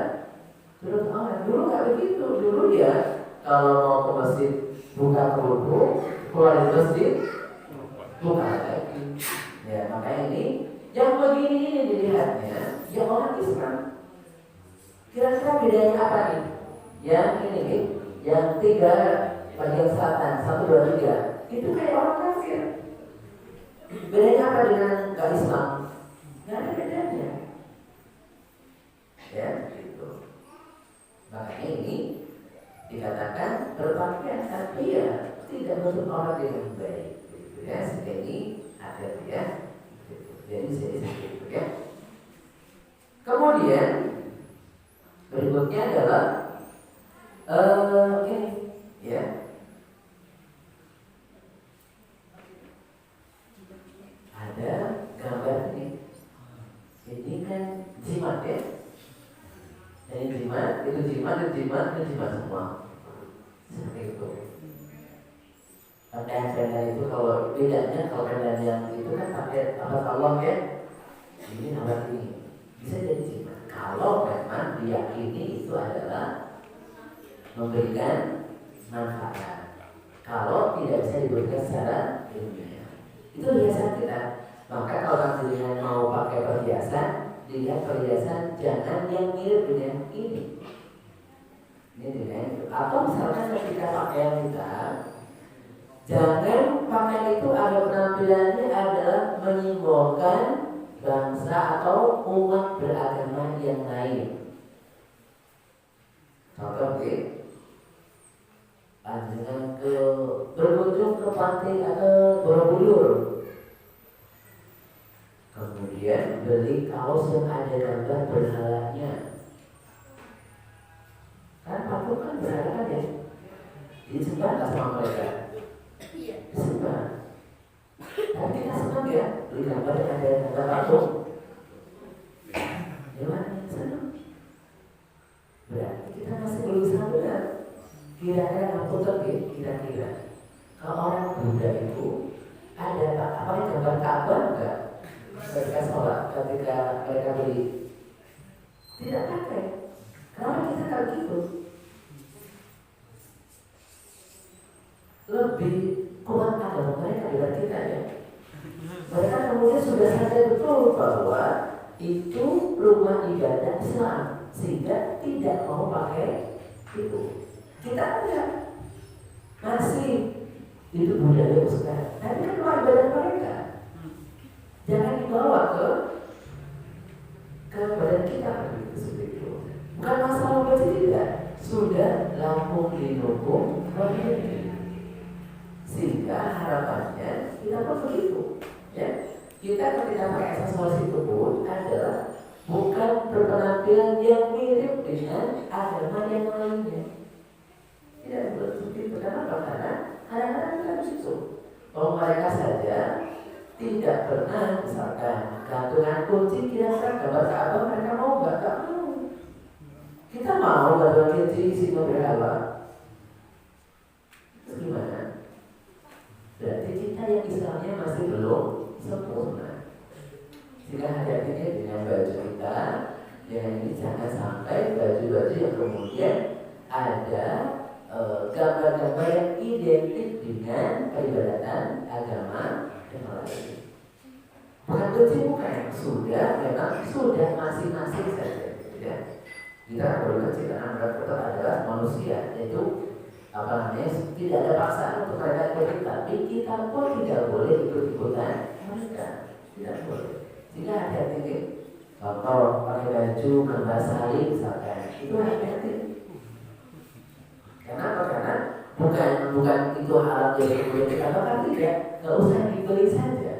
aurat. Dulu nggak begitu. Dulu ya kalau mau ke masjid buka kerudung, keluar dari masjid buka lagi. Ya makanya ini yang begini ini dilihatnya ya orang Islam. Kira-kira bedanya apa nih? Yang ini nih, yang tiga bagian selatan 1, 2, 3 itu kayak orang kafir. Bedanya apa dengan gak Islam? Gak ada bedanya. Ya, gitu. Makanya ini dikatakan berpakaian tapi ya tidak bentuk orang dengan baik. Gitu ya, sehingga ini ada ya. Gitu. Jadi seperti itu ya. Kemudian berikutnya adalah ini ya. Ada gambar ini. Ini kan jimat ya. Ini jimat, itu jimat, itu jimat, itu jimat semua. Seperti itu. Pakaian-pakaian itu kalau bedanya kalau pakaian yang itu kan pakai apa Allah ya. Ini nama ini bisa jadi jimat. Kalau memang diyakini itu adalah memberikan manfaat. Kalau tidak bisa diberikan secara ilmiah, itu hiasan kita. Maka kalau kalian mau pakai perhiasan, dilihat perhiasan jangan yang mirip dengan ini. Ini dengan itu. Atau misalkan ketika pakaian kita, jangan pakaian itu ada penampilannya adalah menyimbolkan bangsa atau umat beragama yang lain. Contoh dengan berkunjung ke pantai atau Borobudur, kemudian beli kaos yang ada gambar berhalanya. Kan patut kan berhala kan ya? Disebar nggak sama mereka? Disebar. Tapi kita senang ya beli gambar yang ada gambar patung. Gimana yang senang? Berarti kita masih belum bisa benar. Kira-kira apa tuh kira-kira kalau orang Buddha itu ada apa yang gambar Ka'bah enggak? Mereka sholat ketika mereka beli tidak pakai. Kenapa kita kalau gitu? Lebih kuat agama mereka daripada kita ya. Mereka kemudian sudah sadar betul bahwa itu rumah ibadah Islam sehingga tidak mau pakai itu. Kita enggak, masih itu budaya sekarang. Tapi kan rumah ibadah mereka. Jangan dibawa ke badan kita seperti itu. Bukan masalah berarti tidak. Sudah lampung dinukung berdiri. Sehingga harapannya kita pun begitu. Ya, kita ketika pakai aksesoris itu pun adalah bukan berpenampilan yang mirip dengan agama yang lainnya. Tidak seperti itu. Karena kadang-kadang kita begitu. Kalau mereka saja tidak pernah misalkan gantungan kunci kira-kira gambar Ka'bah mereka mau nggak mau. Kita mau gantungan kunci isi mobil apa? Terus gimana? Berarti kita yang Islamnya masih belum sempurna. Jika hati-hatinya dengan baju kita, yang ini jangan sampai baju-baju yang kemudian ada gambar-gambar yang identik dengan peribadatan agama yang lain. Bukan kunci bukan, sudah memang sudah masing-masing saja. Ya. Kita boleh kecil karena mereka adalah manusia, yaitu apa namanya tidak ada paksaan untuk mereka ikut, tapi kita pun tidak boleh ikut-ikutan mereka, tidak boleh. Jika hati-hati, contoh pakai baju gambar salib misalkan, itu hati-hati. Kenapa? Karena bukan itu hal yang kemudian kita lakukan, tidak, nggak usah dibeli saja.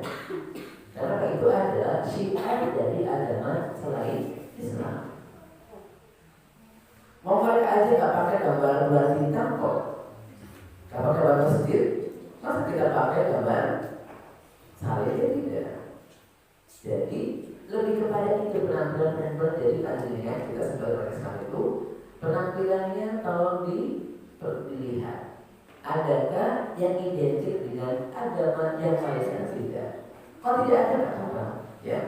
Karena itu adalah syiar dari agama selain Islam. Mau mereka aja nggak pakai gambar hitam kok, nggak pakai gambar masjid, masa kita pakai gambar salib tidak. Jadi lebih kepada itu penampilan dan menjadi kajian kita sebagai Islam itu penampilannya tolong dilihat. Adakah yang identik dengan agama yang lainnya tidak? Kalau tidak ada nggak apa, ya.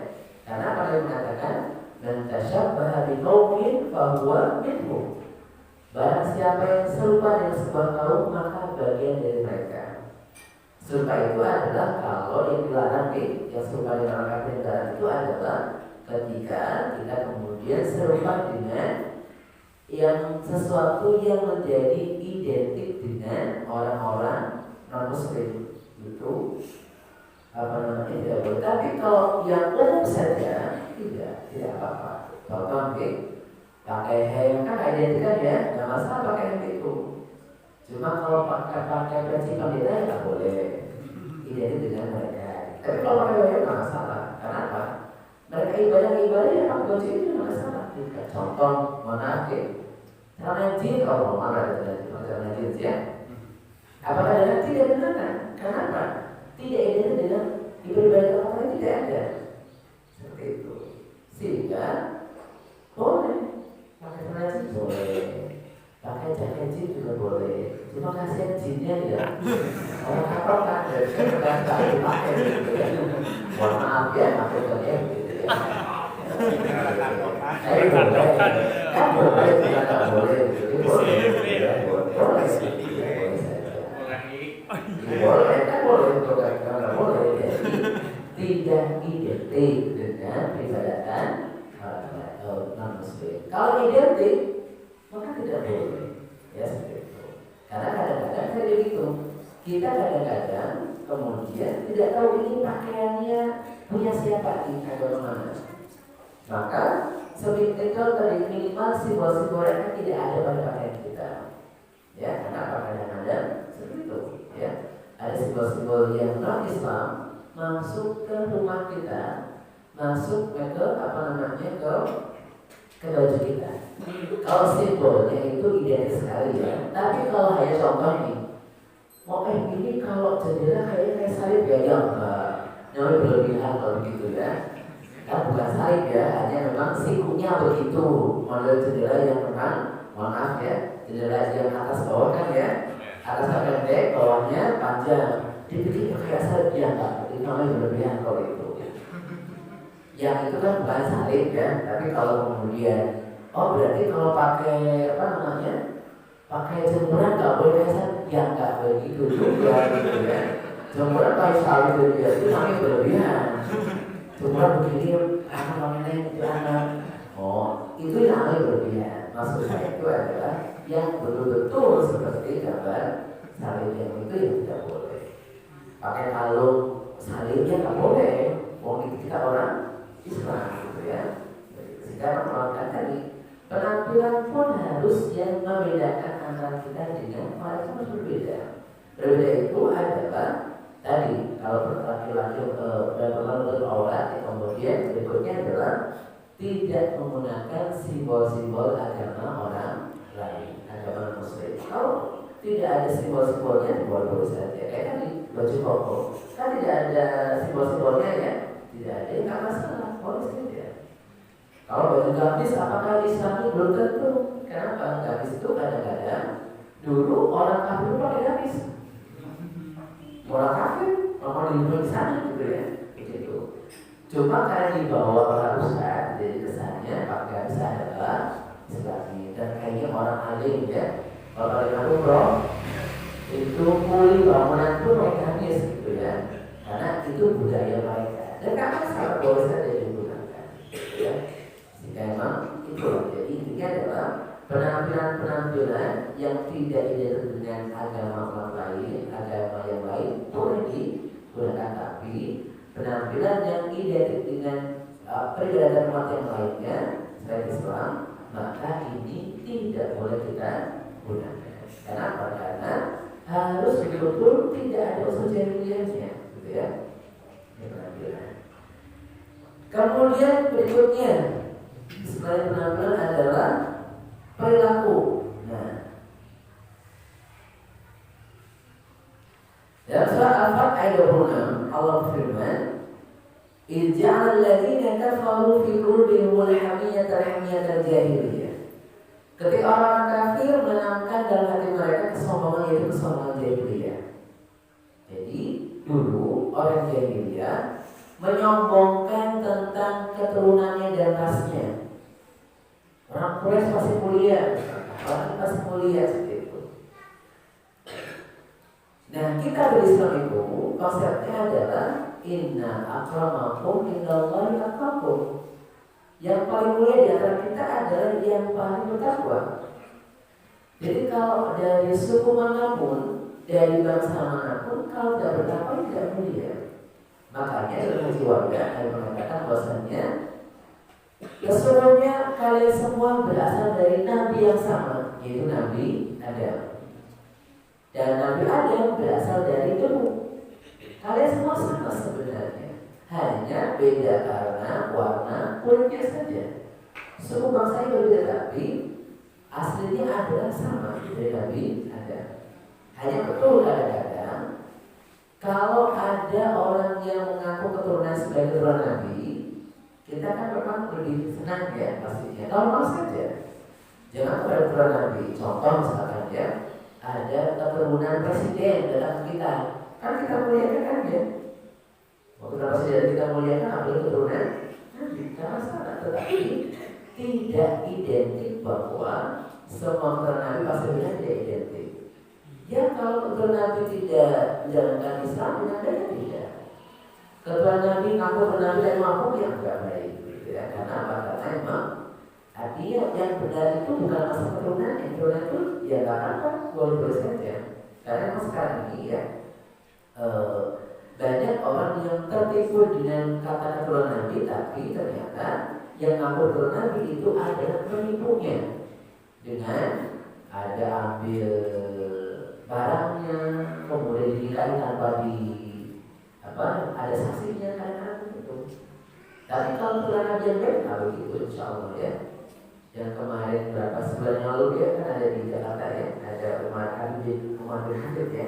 Karena pada mengatakan dan tasyabbaha biqaumin fahuwa minhum. Barang siapa yang serupa dengan sebuah kaum maka bagian dari mereka. Serupa itu adalah kalau yang dilarang yang serupa dengan orang kafir itu adalah ketika kita kemudian serupa dengan yang sesuatu yang menjadi identik dengan orang-orang non-muslim itu tidak boleh. Tapi kalau yang umum saja tidak apa-apa. Contoh pakai hem kan identik ya, nggak masalah pakai hem itu. Cuma kalau pakai peci pendeta ya nggak boleh identik dengan mereka. Tapi kalau pakai hem nggak masalah. Kenapa? Mereka ibadah ya pakai baju itu nggak masalah. Contoh monafik, celana jeans kalau mau ada celana jeans ya. Apakah dengan tidak benar? Kenapa? Tidak identik dengan ibadah apa tidak ada. Seperti itu. Sehingga boleh pakai celana jeans boleh, pakai jaket jeans juga boleh. Cuma kasihan jeansnya ya. Orang kapal kan dari dipakai gitu ya. Mohon maaf ya, pakai jaket gitu ya. Boleh, kan boleh, tidak boleh. Boleh, kan boleh, kalau boleh. Tidak identik dengan peribadatan non-muslim. Kalau identik, maka tidak boleh. Ya seperti itu. Karena kadang-kadang kayak gitu. Kita kadang-kadang kemudian tidak tahu ini pakaiannya punya siapa di agama mana. Maka seperti itu tadi minimal simbol-simbol yang tidak ada pada pakaian kita. Ya, kenapa kadang-kadang seperti itu. Ya, ada simbol-simbol yang non-Islam masuk ke rumah kita, masuk ke ke baju kita. Kalau simbolnya itu identik sekali ya. Tapi kalau hanya contoh nih, ini kalau jendela kayak salib ya, enggak. Yang berlebihan kalau begitu ya. Kan bukan salib ya, hanya memang sikunya begitu. Model jendela yang memang, mohon maaf ya, jendela yang atas bawah kan ya, atasnya pendek, bawahnya panjang. Dibikin kayak salib ya enggak. Itu namanya berlebihan kalau itu. Yang itu kan bukan salib ya, tapi kalau kemudian berarti kalau pakai pakai jemuran nggak boleh salib, ya nggak begitu juga gitu ya. Jemuran kalau salib itu namanya berlebihan. Jemuran begini anak itu anak, itu namanya berlebihan. Maksud saya itu adalah yang betul-betul seperti gambar salib yang itu yang tidak boleh. Pakai kalung salibnya nggak boleh. Itu kita orang Islam gitu ya. Sehingga melakukan tadi penampilan pun harus yang membedakan antara kita dengan orang yang berbeda. Berbeda itu adalah tadi kalau laki-laki berpengaruh aurat, kemudian berikutnya adalah tidak menggunakan simbol-simbol agama orang lain, agama Muslim. Kalau tidak ada simbol-simbolnya, boleh saja. Kayak tadi baju koko, kan tidak ada simbol-simbolnya ya. Tidak ada, nggak masalah, boleh saja. Kalau baju gamis, apakah Islami belum tentu? Kenapa? Gamis itu kadang-kadang dulu orang kafir pakai gamis. Orang kafir, orang di sana gitu ya, begitu. Cuma karena dibawa oleh Ustaz, jadi kesannya pakai gamis adalah Islami. Dan kayaknya orang alim ya, kalau kalian bro, itu kuli bangunan pun pakai gamis gitu ya, karena itu budaya mereka. Dan karena salah boleh saja digunakan ya. Sehingga memang itu. Jadi intinya adalah penampilan-penampilan yang tidak identik dengan agama orang lain, agama yang lain boleh digunakan. Tapi penampilan yang identik dengan peribadatan umat yang lainnya selain Islam, maka ini tidak boleh kita gunakan. Kenapa? Karena harus betul-betul tidak ada unsur jahiliyahnya gitu ya. Kemudian berikutnya selain penampilan adalah perilaku. Nah, dalam surah Al-Fatih ayat 26 Allah berfirman, "Ij'al alladziina kafaru fi qulubihimul hamiyyata hamiyatal jahiliyah." Ketika orang kafir menanamkan dalam hati mereka kesombongan, yaitu kesombongan jahiliyah. Jadi dulu orang jahiliyah menyombongkan tentang keturunannya dan rasnya. Orang Quraisy pasti mulia, orang pasti mulia seperti itu. Nah, kita berislam itu konsepnya adalah inna akramakum indallahi atqakum. Yang paling mulia di antara kita adalah yang paling bertakwa. Jadi kalau dari suku manapun, dari bangsa manapun, kalau tidak bertakwa tidak mulia. Makanya dalam keluarga ada mengatakan bahwasannya sesungguhnya kalian semua berasal dari nabi yang sama, yaitu Nabi Adam. Dan Nabi Adam berasal dari debu. Kalian semua sama sebenarnya, hanya beda karena warna kulitnya saja. Suku bangsa itu berbeda, tapi aslinya adalah sama dari Nabi Adam. Hanya betul kadang-kadang kalau ada orang yang mengaku keturunan sebagai keturunan Nabi, kita kan memang lebih senang ya pastinya. Normal saja. Jangan pada keturunan Nabi. Contoh misalkan ya, ada keturunan presiden dalam kita, kan kita muliakan kan ya. Waktu presiden kita muliakan apalagi keturunan Nabi, tidak masalah. Tetapi tidak identik bahwa semua keturunan Nabi pasti benar, tidak identik. Ya kalau keturunan Nabi tidak menjalankan Islam, benar tidak. Keturunan Nabi ngaku Nabi dan mampu yang enggak baik, gitu ya. Karena apa? Karena memang artinya yang benar itu bukan masalah keturunan, yang keturunan itu ya nggak apa-apa, boleh saja. Karena memang sekarang ini ya banyak orang yang tertipu dengan kata keturunan Nabi, tapi ternyata yang ngaku keturunan Nabi itu adalah penipunya dengan ada ambil barangnya, kemudian dinikahi tanpa ada saksinya kadang-kadang begitu. Tapi kalau keturunan Nabi yang baik, nah begitu insya Allah ya. Yang kemarin berapa sebulan yang lalu dia kan ada di Jakarta ya, ada Umar bin Khattab ya.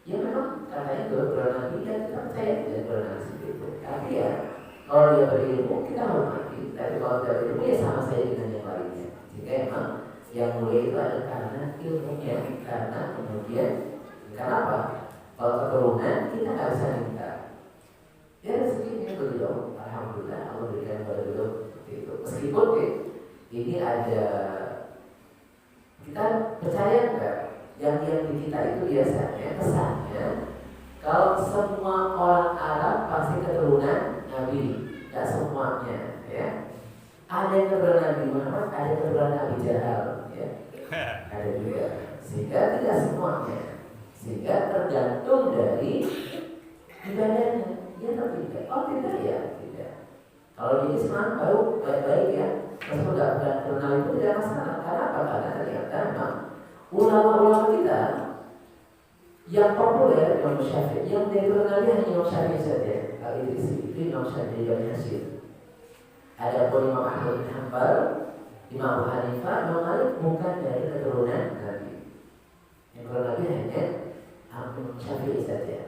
Ya memang katanya keturunan Nabi ya kita percaya dengan keturunan Nabi itu. Tapi ya kalau dia berilmu kita hormati. Tapi kalau tidak berilmu ya sama saja dengan yang lainnya. Jika emang yang mulia itu adalah karena ilmunya, karena kemudian karena apa? Kalau keturunan kita nggak bisa minta. Ya rezeki ini beliau, alhamdulillah Allah berikan kepada beliau itu. Meskipun ini ada, kita percaya nggak? Yang di kita itu biasanya kesannya kalau semua orang Arab pasti keturunan Nabi, nggak semuanya, ya. Ada yang keturunan Nabi Muhammad, ada yang keturunan Nabi Jahal, ya. Ada juga, sehingga tidak semuanya. Sehingga tergantung dari ibadahnya, ya atau tidak? Oh tidak ya, tidak. Kalau di Islam baru baik-baik ya, meskipun tidak kenal itu tidak masalah. Karena apa? Karena ternyata memang ulama-ulama kita yang populer Imam Syafi'i, yang dari Nabi hanya Imam Syafi'i saja. Al-Idrisi itu Imam Syafi'i dari Nasir. Ada pun Imam Ahmad bin Hanbal, Imam Abu Hanifah, Imam Malik bukan dari keturunan Nabi. Yang keturunan Nabi hanya Imam Syafi'i saja.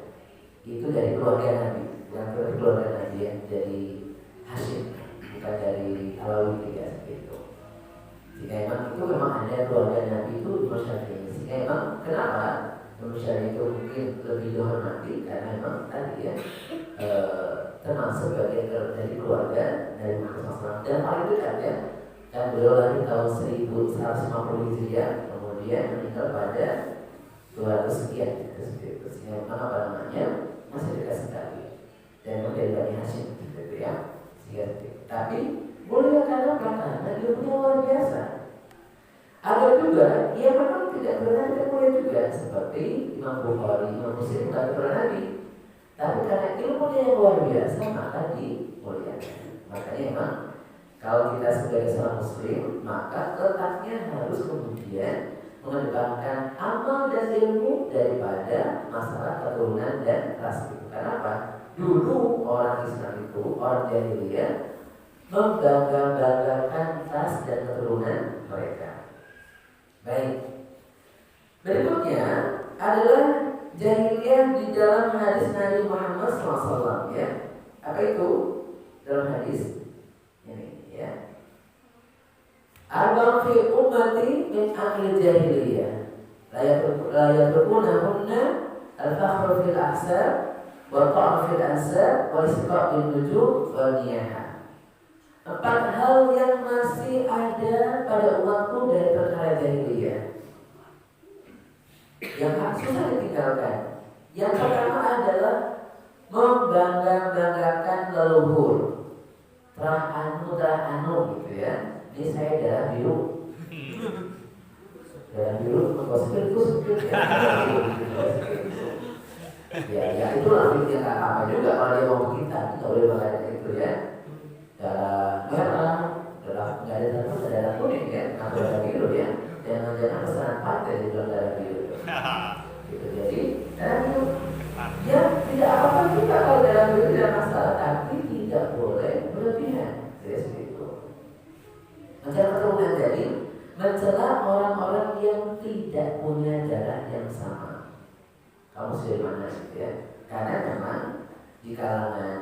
Itu dari keluarga Nabi, bukan dari keluarga Nabi yang dari Hashim, bukan dari Alawi tidak seperti itu. Jika memang itu memang ada keluarga Nabi itu Imam Syafi'i. Jika memang kenapa Imam Syafi'i itu mungkin lebih dihormati karena memang tadi ya termasuk bagian dari keluarga dari Muhammad SAW dan paling dekat ya. Dan beliau lahir tahun 1150 Hijriah, kemudian meninggal pada 200 sekian. Sehingga apa namanya masih dekat sekali dan dari Bani Hashim gitu ya. Tapi boleh karena ilmunya luar biasa. Ada juga yang memang tidak benar tidak boleh juga seperti Imam Bukhari, Imam Muslim bukan keturunan Nabi, tapi karena ilmunya yang luar biasa maka dimuliakan. Makanya memang kalau kita sebagai seorang Muslim maka letaknya harus kemudian mengedepankan amal dan ilmu daripada masalah keturunan dan ras itu. Kenapa? Dulu orang Islam itu, orang jahiliyah membangga-banggakan ras dan keturunan mereka. Baik. Berikutnya adalah jahiliyah di dalam hadis Nabi Muhammad SAW ya. Apa itu? Dalam hadis ini ya. Arba'un fi ummati min ahli jahiliyah la yatrunahunna al-fakhru fil ahsab wa ta'am fil ansab wa istiqa' bil nujum wa niyaha. 4 hal yang masih ada pada umatku dari perkara jahiliyah yang susah ditinggalkan. Yang pertama adalah membangga-banggakan leluhur. terah anu gitu ya. Ini saya darah biru. Darah biru mengkosipirkus ya. Ya itu artinya nggak apa juga kalau dia mau kita boleh makan itu ya. Darah merah, nggak ada darah kuning ya, atau darah biru ya. Jangan pesanan partai di dalam darah biru. Gitu, jadi darah biru ya tidak apa-apa juga kalau darah biru tidak masalah, tapi tidak boleh berlebihan. Jadi seperti itu. Mencela keturunan jadi mencela orang-orang yang tidak punya darah yang sama. Kamu dari mana gitu ya? Karena memang di kalangan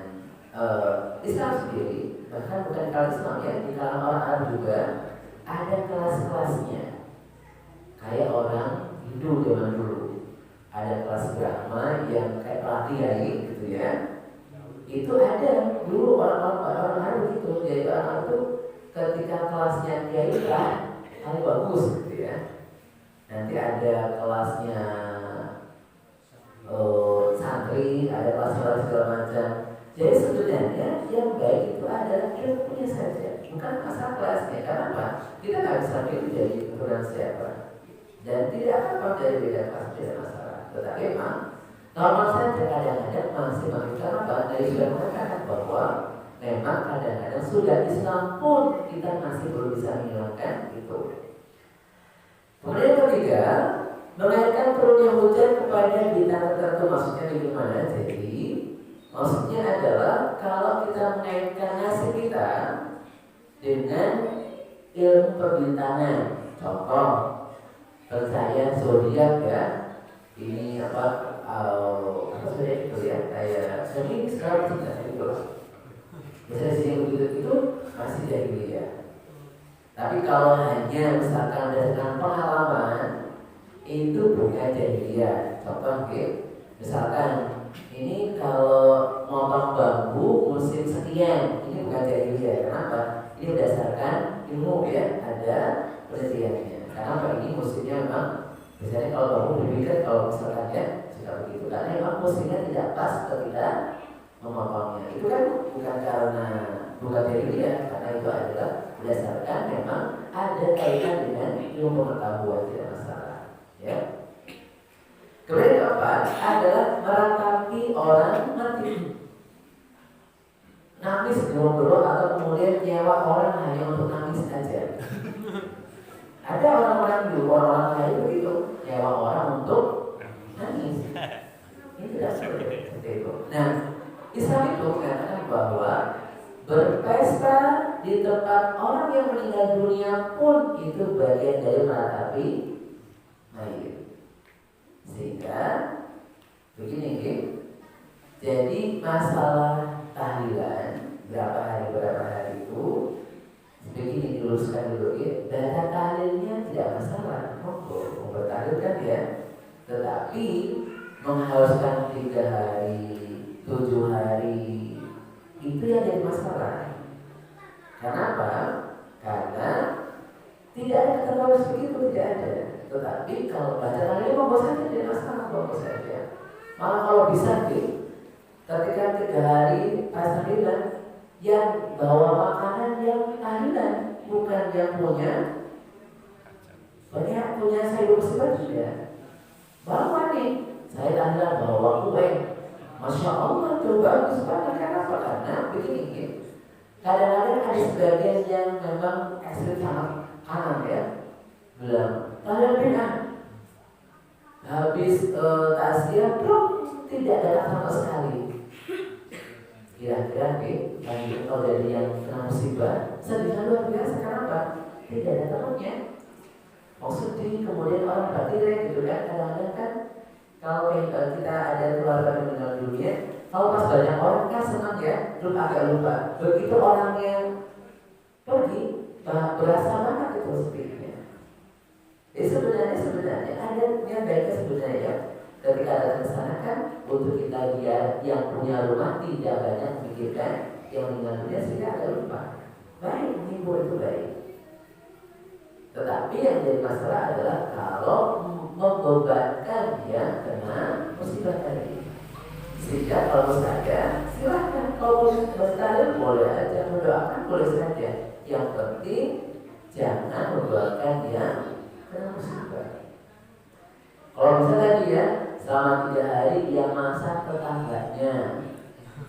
Islam sendiri, bahkan bukan kalangan Islam ya, di kalangan orang Arab juga ada kelas-kelasnya. Kayak orang Hindu zaman dulu, ada kelas Brahma yang kayak pelatihan gitu ya. Itu ada dulu orang Arab gitu, jadi orang Arab itu ketika kelasnya kiai paling bagus gitu ya. Nanti ada kelasnya santri, ada kelas-kelas segala macam. Jadi sebenarnya yang baik itu adalah ilmunya saja, bukan masalah kelasnya. Kenapa? Kita nggak bisa pilih dari keturunan siapa. Dan tidak apa-apa dari beda kelas, tidak masalah. Tetapi memang normal saja kadang-kadang masih mengingatkan dari sudah mengatakan bahwa memang kadang-kadang sudah Islam pun kita masih belum bisa menghilangkan itu. Kemudian yang ketiga, mengaitkan turunnya hujan kepada bintang tertentu, maksudnya bagaimana? Jadi maksudnya adalah kalau kita mengaitkan nasib kita dengan ilmu perbintangan, contoh percaya zodiak ya, ini apa zodiak itu ya, kayak ini sekarang tidak itu, misalnya sih begitu itu masih jahiliyah. Tapi kalau hanya misalkan berdasarkan pengalaman itu bukan jahiliyah. Contoh misalkan ini kalau motong bambu musim sekian, ini bukan jahiliyah. Kenapa? Ini berdasarkan ilmu ya, ada penelitiannya. Kenapa? Ini musimnya memang misalnya kalau bambu berbeda, kalau misalkan ya suka begitu, karena memang musimnya tidak pas ketika memotongnya. Itu kan bukan jahiliyah, karena itu adalah berdasarkan memang ada kaitan dengan ilmu pengetahuan, tidak masalah ya. Kemudian keempat adalah meratapi orang mati, nangis gerong-gerong atau kemudian nyewa orang hanya untuk nangis saja. Ada orang-orang dulu, orang lain begitu, nyewa orang untuk nangis. Ini tidak seperti itu. Nah, Islam itu mengatakan bahwa berpesta di tempat orang yang meninggal dunia pun itu bagian dari meratapi mayit. Sehingga begini, jadi masalah tahlilan berapa hari itu begini diluruskan dulu ya. Data tahlilnya tidak masalah, mau bertahlil kan ya. Tetapi mengharuskan 3 hari, 7 hari itu yang jadi masalah. Kenapa? Karena tidak ada ketentuan begitu, tidak ada. Tetapi kalau baca ini mau saja tidak masalah, mau saja. Malah kalau bisa ketika 3 hari pas tahlilan, yang bawa makanan yang tahlilan, bukan yang punya banyak punya sayur bersifat juga. Bawa nih, saya tahlilan bawa kue. Masya Allah, itu bagus banget. Kenapa? Karena begini, kadang-kadang ada sebagian yang memang ekstrim sangat kanan ya, bilang tahlilan bid'ah. Habis tasbih belum tidak datang sama sekali. Kira-kira lanjut kalau dari yang kena musibah sedihnya luar biasa. Kenapa? Tidak ada temannya. Mau sedih, kemudian orang batin gitu kan. Kadang-kadang kan kalau kita ada keluarga yang meninggal dunia, kalau pas banyak orang kan senang ya, terus agak lupa. Begitu orangnya pergi, berasa banget itu sepinya. Jadi sebenarnya ada yang baiknya sebenarnya ketika datang ke sana kan untuk kita biar yang punya rumah tidak banyak memikirkan yang meninggal dunia sehingga agak lupa. Baik, menghibur itu baik. Tetapi yang jadi masalah adalah kalau membebankan dia kena musibah tadi. Sehingga kalau saja silahkan, kalau musibah tadi boleh aja mendoakan boleh saja. Yang penting jangan mendoakan yang kena musibah. Kalau misalnya tadi ya, selama 3 hari dia masak tetangganya,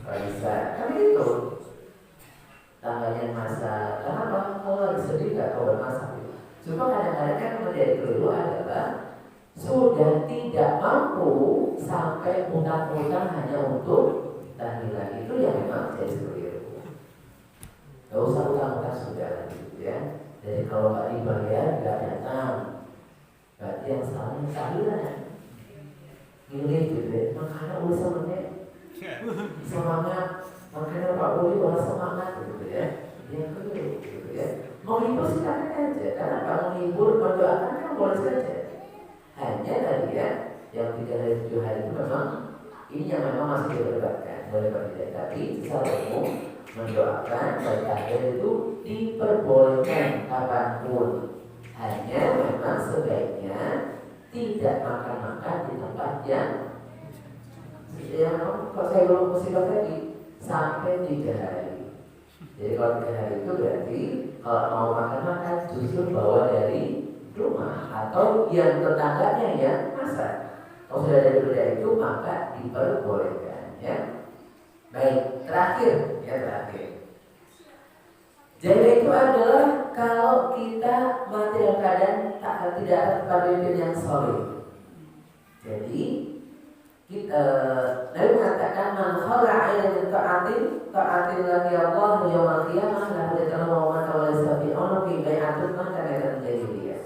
bisa. Kan itu tangganya masak. Kenapa? Kalau lagi sedih gak kau bermasak. Cuma kadang-kadang kan menjadi keliru adalah sudah tidak mampu sampai utang-utang hanya untuk tahlilan. Itu yang memang jadi keliru. Gak usah utang-utang sudah gitu ya. Jadi kalau gak dibayar gak datang, berarti yang salah tahlilan. Milih gitu ya. Makanya udah semangat. Makanya Pak Uli malah semangat gitu ya. Yang keliru gitu ya. Mau hibur silakan aja. Karena kalau menghibur, mendoakan kan boleh saja. Hanya tadi ya, yang 3 hari 7 hari itu memang ini yang memang masih diperdebatkan, boleh tidak. Tapi secara umum mendoakan baik akhir itu diperbolehkan kapanpun. Hanya memang sebaiknya tidak makan-makan di tempat yang kalau saya belum musibah tadi sampai 3 hari. Jadi kalau 3 hari itu berarti kalau mau makan-makan justru bawa dari rumah atau yang tetangganya yang masak. Kalau sudah ada beda itu maka diperbolehkan ya. Baik, terakhir. Jadi itu adalah kalau kita mati dalam keadaan tidak ada pemimpin yang soleh. Jadi kita Nabi mengatakan man khala'a min ta'atin laki Allah yaumil qiyamah la yadallu wa man tawalla bi unqi bai'atun man kana jahiliyah.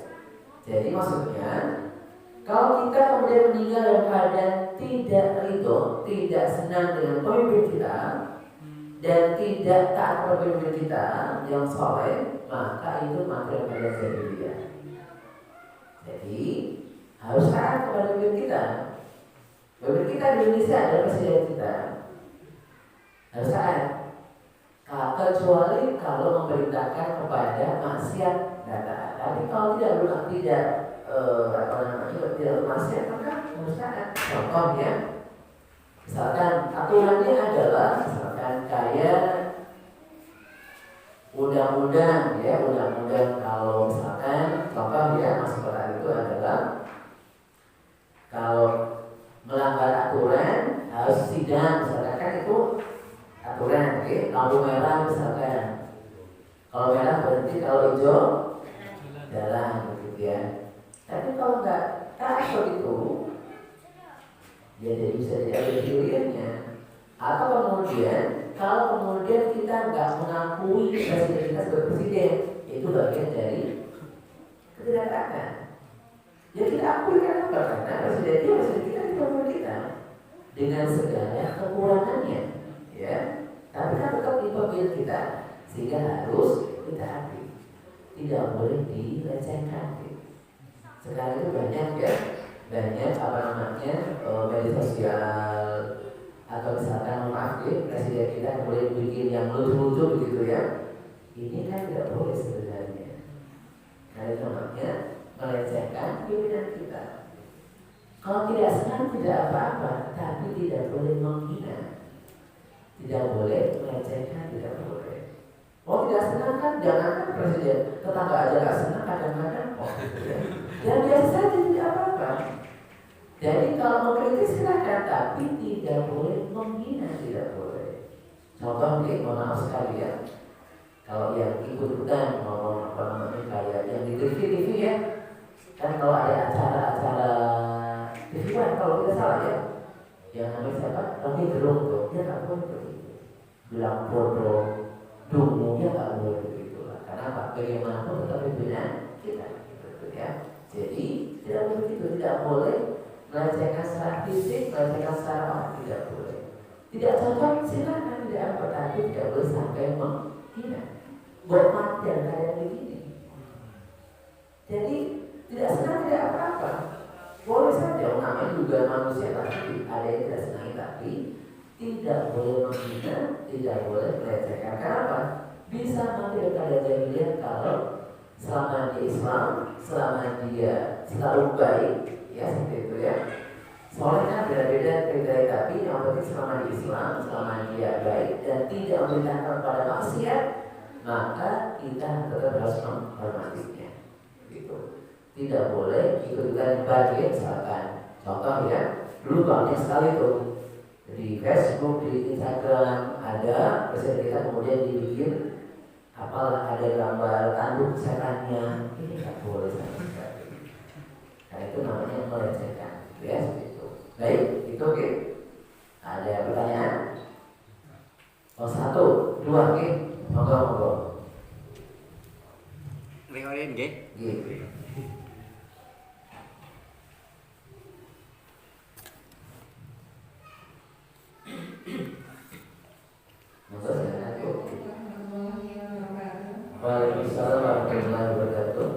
Jadi maksudnya kalau kita kemudian meninggal dalam keadaan tidak ridho, tidak senang dengan pemimpin kita dan tidak taat kepada pemimpin kita yang soleh, maka itu mati dalam keadaan jahiliyah. Jadi harus taat kepada pemimpin kita. Pemimpin kita di Indonesia adalah presiden kita. Harus taat. Kecuali kalau memerintahkan kepada maksiat data. Tapi kalau tidak maksiat maka harus taat. Contohnya, misalkan aturannya adalah misalkan kayak undang-undang kalau misalkan contoh ya masuk kota itu adalah kalau melanggar aturan harus sidang misalkan kan itu aturan, lampu merah misalkan kalau merah berhenti, kalau hijau jalan gitu ya. Tapi kalau nggak taat begitu ya jadi bisa jadi pilihannya. Atau kemudian kalau kemudian kita nggak mengakui presiden kita sebagai presiden, itu bagian dari ketidaktaatan. Ya kita akui karena presiden kita di bawah kita dengan segala kekurangannya, ya. Tapi kan tetap di bawah kita, sehingga harus kita akui. Tidak boleh dilecehkan. Sekarang itu banyak media sosial atau misalkan presiden kita boleh bikin yang lucu-lucu begitu ya. Ini kan tidak boleh sebenarnya. Karena itu namanya melecehkan pimpinan kita. Kalau tidak senang tidak apa-apa, tapi tidak boleh menghina, tidak boleh melecehkan, tidak boleh. Oh tidak senang kan jangan presiden, tetangga aja nggak senang kadang-kadang. Dan biasa saja tidak apa-apa. Jadi kalau mengkritik silakan, tapi tidak boleh menghina, tidak boleh. Contoh mohon maaf sekali ya. Kalau yang ikut-ikutan ngomong kayak yang di TV ya. Kan kalau ada acara-acara TV kan kalau tidak salah ya, yang namanya siapa? Rocky Gerung tuh, dia nggak boleh begitu. Bilang bodoh, dungu dia nggak boleh begitu lah. Karena apa? Bagaimanapun tetap pimpinan kita, gitu ya. Jadi tidak boleh begitu, tidak boleh melecehkan secara fisik, melecehkan secara otak, tidak boleh. Tidak cocok silakan, tidak apa, tapi tidak boleh sampai menghina. Buat mati dan kayak begini. Jadi tidak senang tidak apa-apa, boleh saja namanya juga manusia pasti ada yang tidak senang, tapi tidak boleh menghina, tidak boleh melecehkan. Kenapa? Bisa mati kepada jahiliyah kalau selama dia Islam, selama dia selalu baik, ya seperti itu ya. Soleh kan beda-beda kriteria, tapi yang penting selama di Islam, selama dia baik dan tidak memerintahkan pada maksiat, maka kita tetap harus menghormatinya. Gitu. Tidak boleh ikut-ikutan bagian, misalkan contoh ya, dulu banyak sekali tuh di Facebook, di Instagram ada presiden kita kemudian dibikin apalah ada gambar tanduk setannya, ini nggak boleh sama sekali. Nah itu namanya melecehkan, ya seperti itu. Baik, itu oke. Ada pertanyaan? Oh 1, 2, oke. Monggo. Rekorin nggih. Nggih. Waalaikumsalam warahmatullahi wabarakatuh.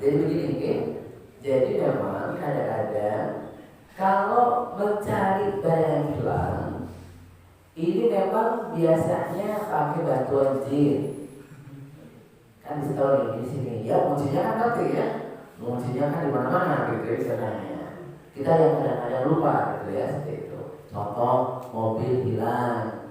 Jadi begini, jadi memang kadang-kadang kalau mencari barang hilang ini memang biasanya pakai bantuan jin. Kan di tahun di sini ya muncinya kan ngerti ya, muncinya kan di mana-mana gitu ya sebenarnya. Kita yang kadang-kadang lupa gitu ya seperti itu. Contoh mobil hilang,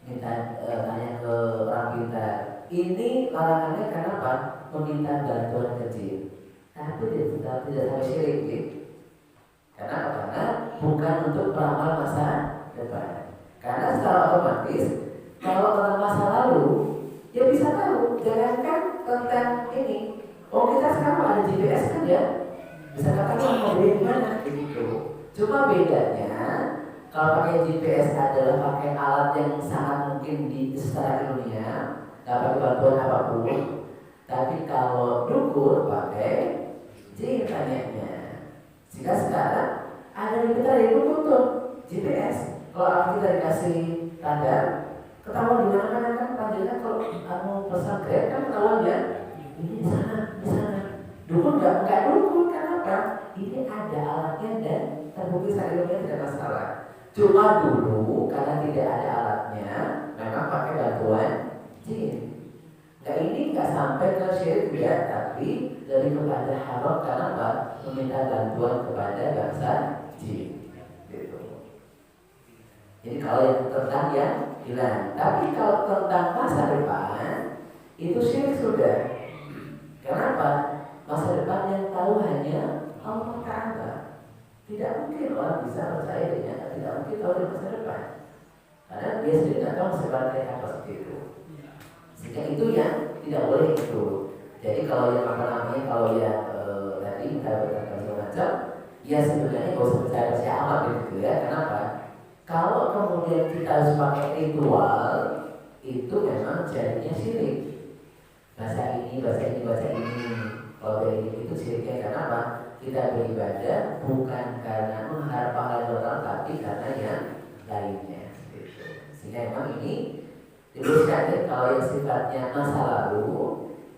minta tanya ke orang pintar. Ini larangannya kenapa? Meminta bantuan ke jin. Tapi tidak sampai syirik gitu. Karena bukan untuk peramal masa depan. Karena secara otomatis kalau tentang masa lalu ya bisa tahu. Jangankan tentang ini. Oh kita sekarang ada GPS kan ya, bisa katakan mau di mana begitu. Cuma bedanya kalau pakai GPS adalah pakai alat yang sangat mungkin di secara dunia, nggak pakai bantuan apapun. Tapi kalau dukun pakai jin tanyanya. Jika sekarang ada yang kita dari dukun tuh GPS. Kalau kita dikasih tanda, ketahuan di mana-mana kan tandanya kalau kamu pesan Grab kan ketahuan ya. Ini di sana. Dukun nggak dukun, kenapa? Ini ada alatnya dan terbukti saat ilmunya tidak masalah. Cuma dulu karena tidak ada alatnya, memang pakai bantuan jin. Nah ini nggak sampai ke syirik ya, tapi lebih kepada haram karena apa? Meminta bantuan kepada bangsa jin. Gitu. Jadi kalau yang tentang yang hilang, tapi kalau tentang masa depan itu syirik sudah. Kenapa? Masa depan yang tahu hanya Allah Ta'ala. Tidak mungkin orang bisa percaya dengan tidak mungkin tahu di masa depan. Karena dia sendiri tidak tahu masa depan kayak apa seperti itu. Sehingga itu yang tidak boleh itu. Jadi kalau yang kalau yang tadi kita berkata macam, ya sebenarnya nggak usah percaya amat gitu ya. Kenapa? Kalau kemudian kita harus pakai ritual, itu memang jadinya syirik. Bahasa ini. Kalau dari itu syiriknya karena apa? Kita beribadah bukan karena mengharap pahala orang, tapi karena yang lainnya. Sehingga memang ini diteruskan ya, kalau yang sifatnya masa lalu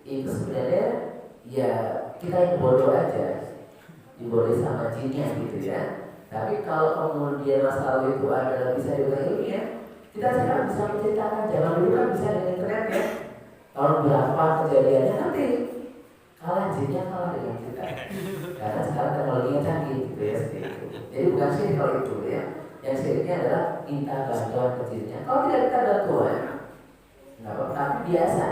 itu sebenarnya ya kita yang bodoh aja, dibodohi sama jinnya gitu ya. Tapi kalau kemudian masa lalu itu adalah bisa diulang ya, kita sekarang bisa menceritakan. Zaman dulu kan bisa dengan internet ya, tahun berapa kejadiannya nanti kalah jinnya kalah dengan kita. Karena sekarang teknologinya canggih gitu ya seperti itu. Jadi bukan syirik kalau itu ya. Yang syiriknya adalah minta bantuan ke jinnya. Kalau tidak minta bantuan nggak apa-apa, tapi biasa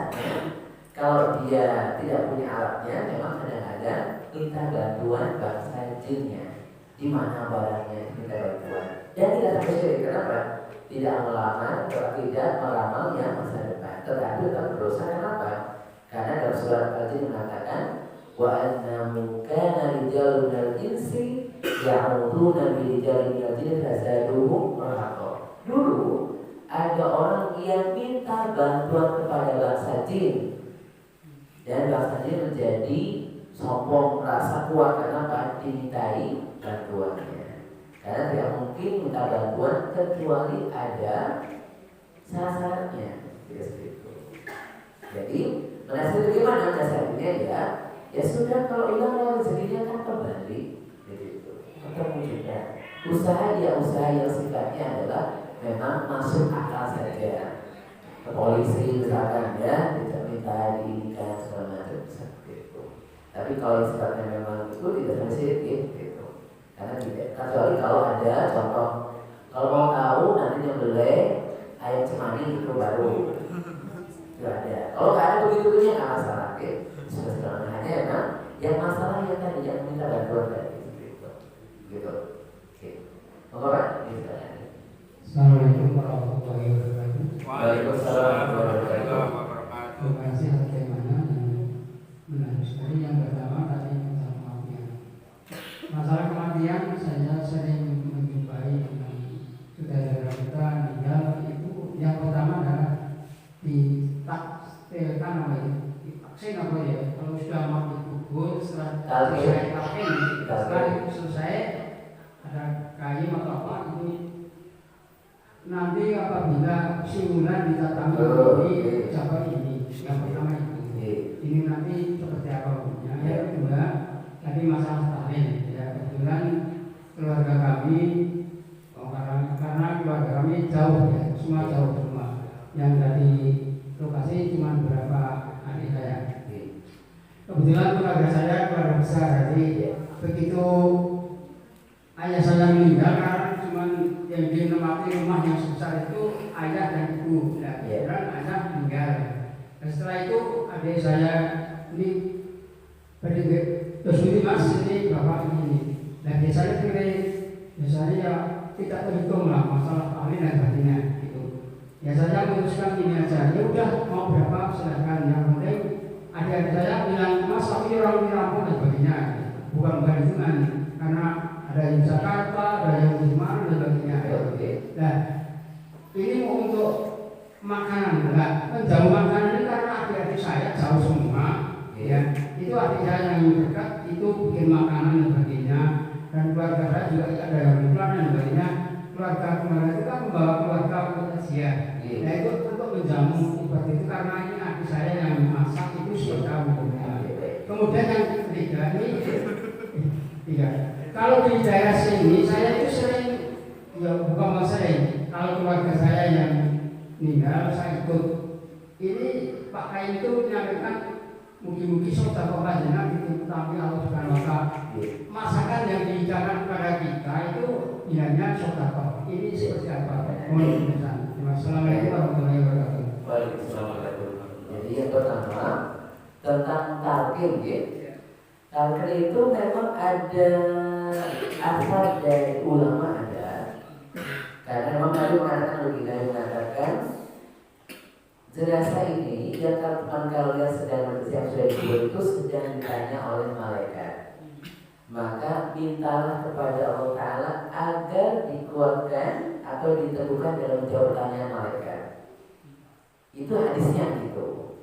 kalau dia tidak punya alatnya, memang kadang-kadang minta bantuan bangsa jinnya. Di mana barangnya minta bantuan. Dan tidak sampai syirik. Kenapa? Tidak melamar, tidak meramal yang masa depan. Tetapi tetap berdosa. Kenapa? Karena dalam surat Al-Jin mengatakan wa annahu kana rijalun minal insi ya'uduna birijal minal fazaduhum rahaqa. Dulu ada orang yang minta bantuan kepada bangsa jin, dan bangsa jin menjadi sombong, merasa kuat karena dimintai bantuannya. Karena tidak mungkin minta bantuan kecuali ada sasarannya. Jadi menasihati bagaimana nasihatinya ya sudah, kalau hilang rezekinya kan kembali, gitu. Ketemu juga. Usaha yang sifatnya adalah memang masuk akal saja. Ke polisi misalkan ya, tidak minta diinikan segala macam seperti itu. Tapi kalau sifatnya memang itu tidak sensitif gitu. Karena tidak. Kecuali kalau ada contoh, kalau mau tahu nanti nyembelih ayam cemani itu baru itu ada. Kalau nggak ada begitu nggak masalah gitu. Sebenarnya hanya memang yang masalah yang tadi yang minta bantuan tadi gitu. Gitu. Oke. Bapak, Assalamualaikum warahmatullahi wabarakatuh. Waalaikumsalam warahmatullahi wabarakatuh. Terima kasih atas tema yang menarik sekali. Yang pertama tadi tentang kematian. Masalah kematian saya sering menjumpai dengan saudara kita meninggal itu. Yang pertama adalah ditakdirkan apa ya? Divaksin apa ya? Kalau sudah mati kubur setelah itu selesai ada kayu atau apa itu. Nanti apabila simulan didatangi di cabang ini, yang pertama itu, ini nanti seperti apa hukumnya? Yang kedua, tadi masalah tahlil. Ya, kebetulan keluarga kami, karena keluarga kami jauh ya, semua jauh semua. Yang dari lokasi cuma beberapa adik saya. Kebetulan keluarga saya keluarga besar, jadi begitu ayah saya meninggal karena cuma yang menempati rumah yang sebesar itu ayah dan ibu. Dan ayah meninggal. Dan setelah itu adik saya ini berdiri terus ini mas ini bapak ini. Dan biasanya ya tidak terhitung lah masalah ahli dan batinnya gitu. Ya saya memutuskan ini aja. Ya udah mau berapa silakan. Yang penting adik saya bilang mas tapi orang di Lampung dan sebagainya. Bukan hitungan karena ada yang di Jakarta, ada yang di mana dan sebagainya. Nah, ini untuk makanan, menjauh makanan ini karena adik-adik saya jauh semua, ya. Itu adik saya yang dekat itu bikin makanan dan sebagainya, dan keluarga saya juga ada yang pulang dan sebagainya. Keluarga kemarin itu kan membawa keluarga untuk kajian. Nah itu untuk menjamu seperti itu karena ini adik saya yang masak itu sudah tahu. Kemudian yang ketiga ini, kalau di daerah sini saya itu sering, ya bukan sering, kalau keluarga saya yang meninggal saya ikut. Ini Pak Kai itu menyampaikan mungkin saudara panjenengan itu tapi Allah Subhanahu wa taala masakan yang dihidangkan kepada kita itu hanya saudara. Ini seperti apa? Mohon dijelaskan. Wassalamualaikum warahmatullahi wabarakatuh. Waalaikumsalam. Jadi yang pertama tentang takdir ya. Takdir itu memang ada asal dari ulama ada. Karena memang tadi mengatakan jenazah ini yang teman kalian sedang yang sudah dikubur itu sedang ditanya oleh malaikat. Maka mintalah kepada Allah Ta'ala agar dikuatkan atau diteguhkan dalam menjawab pertanyaan malaikat. Itu hadisnya gitu.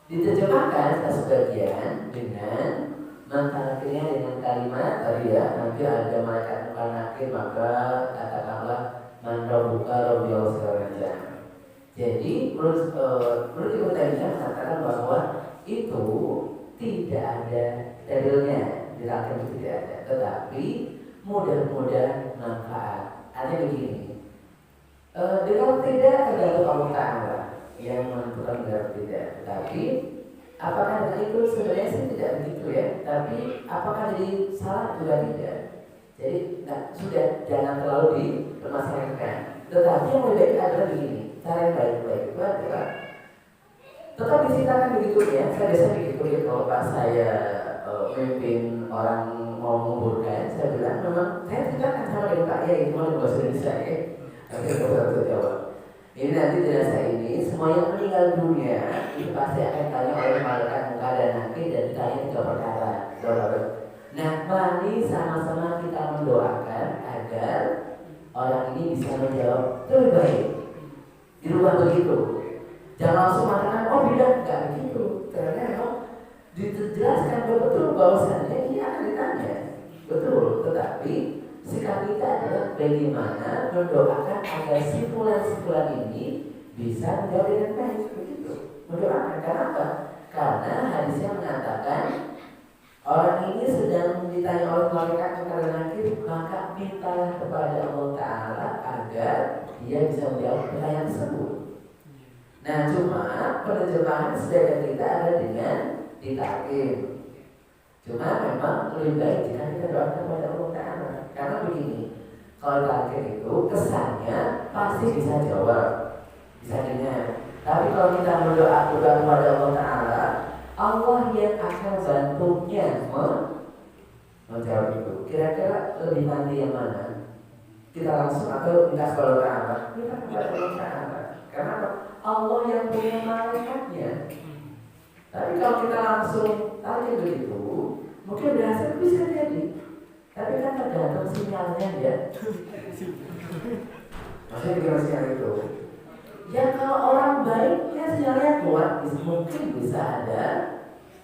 Diterjemahkan sebagian dengan mentakdirnya dengan kalimat tadi ya, nanti ada malaikat bukan nakir maka katakanlah man rabbuka rabbiyal sirajan. Jadi menurut Ibnu Taimiyah mengatakan bahwa itu tidak ada dalilnya, dilakukan itu tidak ada, tetapi mudah-mudahan manfaat. Artinya begini, kalau tidak tergantung Allah Ta'ala yang menentukan benar tidak, tapi apakah dengan itu sebenarnya sih tidak begitu ya, tapi apakah jadi salah juga tidak. Jadi sudah jangan terlalu dipermasalahkan. Tetapi yang lebih baik adalah begini, cara yang baik-baik itu adalah tetap diceritakan begitu ya. Saya biasa begitu ya kalau pas saya memimpin orang mau menguburkan, saya bilang memang saya ceritakan sama dengan Pak ya itu malah bahasa Indonesia ya. Tapi bahasa Jawa. Ini nanti jenazah ini semua yang meninggal dunia itu pasti akan ditanya oleh malaikat muka dan nakir dan ditanya 3 perkara. Nah, mari sama-sama kita mendoakan agar orang ini bisa menjawab lebih baik. Dirubah begitu. Jangan langsung mengatakan, oh beda, enggak begitu. Ternyata memang dijelaskan betul bahwasannya ini akan ditanya. Betul, tetapi sikap kita adalah bagaimana mendoakan agar simpulan-simpulan ini bisa menjawab dengan baik. Begitu. Mendoakan, kenapa? Karena hadisnya mengatakan orang ini sedang ditanya oleh malaikat perkara nakir, maka mintalah kepada Allah Ta'ala agar dia bisa menjawab pertanyaan tersebut. Nah, cuma penerjemahan sedangkan kita ada dengan ditakim. Cuma memang lebih baik jika kita doakan kepada Allah Ta'ala. Karena begini, kalau ditakim itu kesannya pasti bisa jawab, bisa dengar. Tapi kalau kita berdoa kepada Allah Ta'ala, Allah yang akan bantunya menjawab itu. Kira-kira lebih nanti yang mana? Kita langsung atau minta kepada Allah Ta'ala? Kita kepada Allah Ta'ala. Karena Allah yang punya malaikatnya. Tapi kalau kita langsung tanya begitu, mungkin berhasil bisa jadi. Tapi kan tergantung sinyalnya ya. Maksudnya dengan sinyal itu. Ya kalau orang baik, ya sinyalnya kuat, mungkin bisa ada.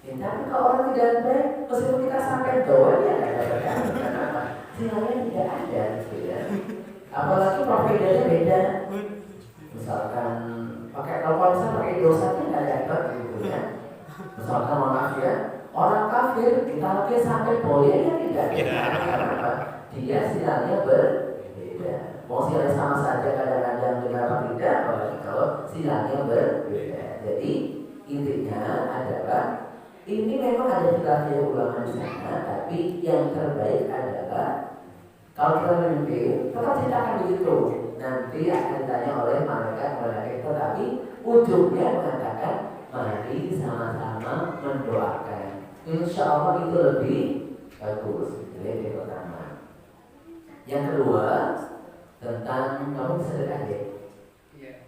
Ya, tapi kalau orang tidak baik, meskipun kita sampai doa, ya tidak ada berkata. Kenapa? Sinyalnya tidak ada, gitu ya. Apalagi providernya beda. Misalkan pakai kalau misalnya pakai dosa itu tidak dapat, gitu ya. Misalkan maaf ya, orang kafir kita lagi sampai boleh ya tidak. Kenapa? Dia sinyalnya berbeda. Mau sinyalnya sama saja kadang-kadang dengan apa tidak, apalagi kalau sinyalnya berbeda. Jadi intinya adalah ini memang ada khilafiyah ulama di sana, tapi yang terbaik adalah kalau kita mimpi tetap ceritakan begitu. Nanti akan ditanya oleh malaikat, tetapi ujungnya mengatakan mari sama-sama mendoakan. Insya Allah itu lebih bagus. Itu yang pertama. Yang kedua tentang kamu sedekah ya.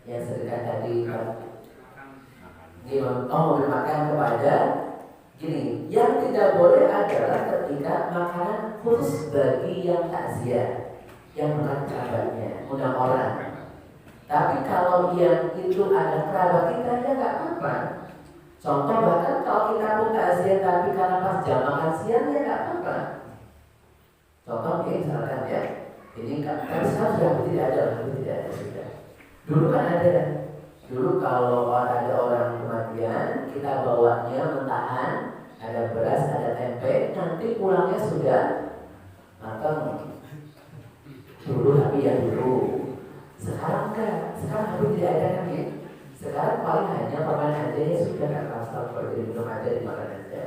Yang sedekah tadi memberi makan kepada gini, yang tidak boleh adalah ketika makanan khusus bagi yang takziah, yang bukan kerabatnya, undang orang. Tapi kalau yang itu ada kerabat kita, ya nggak apa-apa. Contoh bahkan kalau kita pun takziah tapi karena pas jam makan siang, ya nggak apa-apa. Contoh misalkan ya, ini kan sekarang sudah tidak ada, sudah. Dulu kan ada. Dulu kalau ada orang kematian, kita bawanya mentahan, ada beras, ada tempe, nanti pulangnya sudah matang. Dulu tapi ya dulu. Sekarang enggak, sekarang harus tidak ada kan ya. Sekarang paling hanya paman aja ya sudah kan asal kalau minum aja dimakan aja.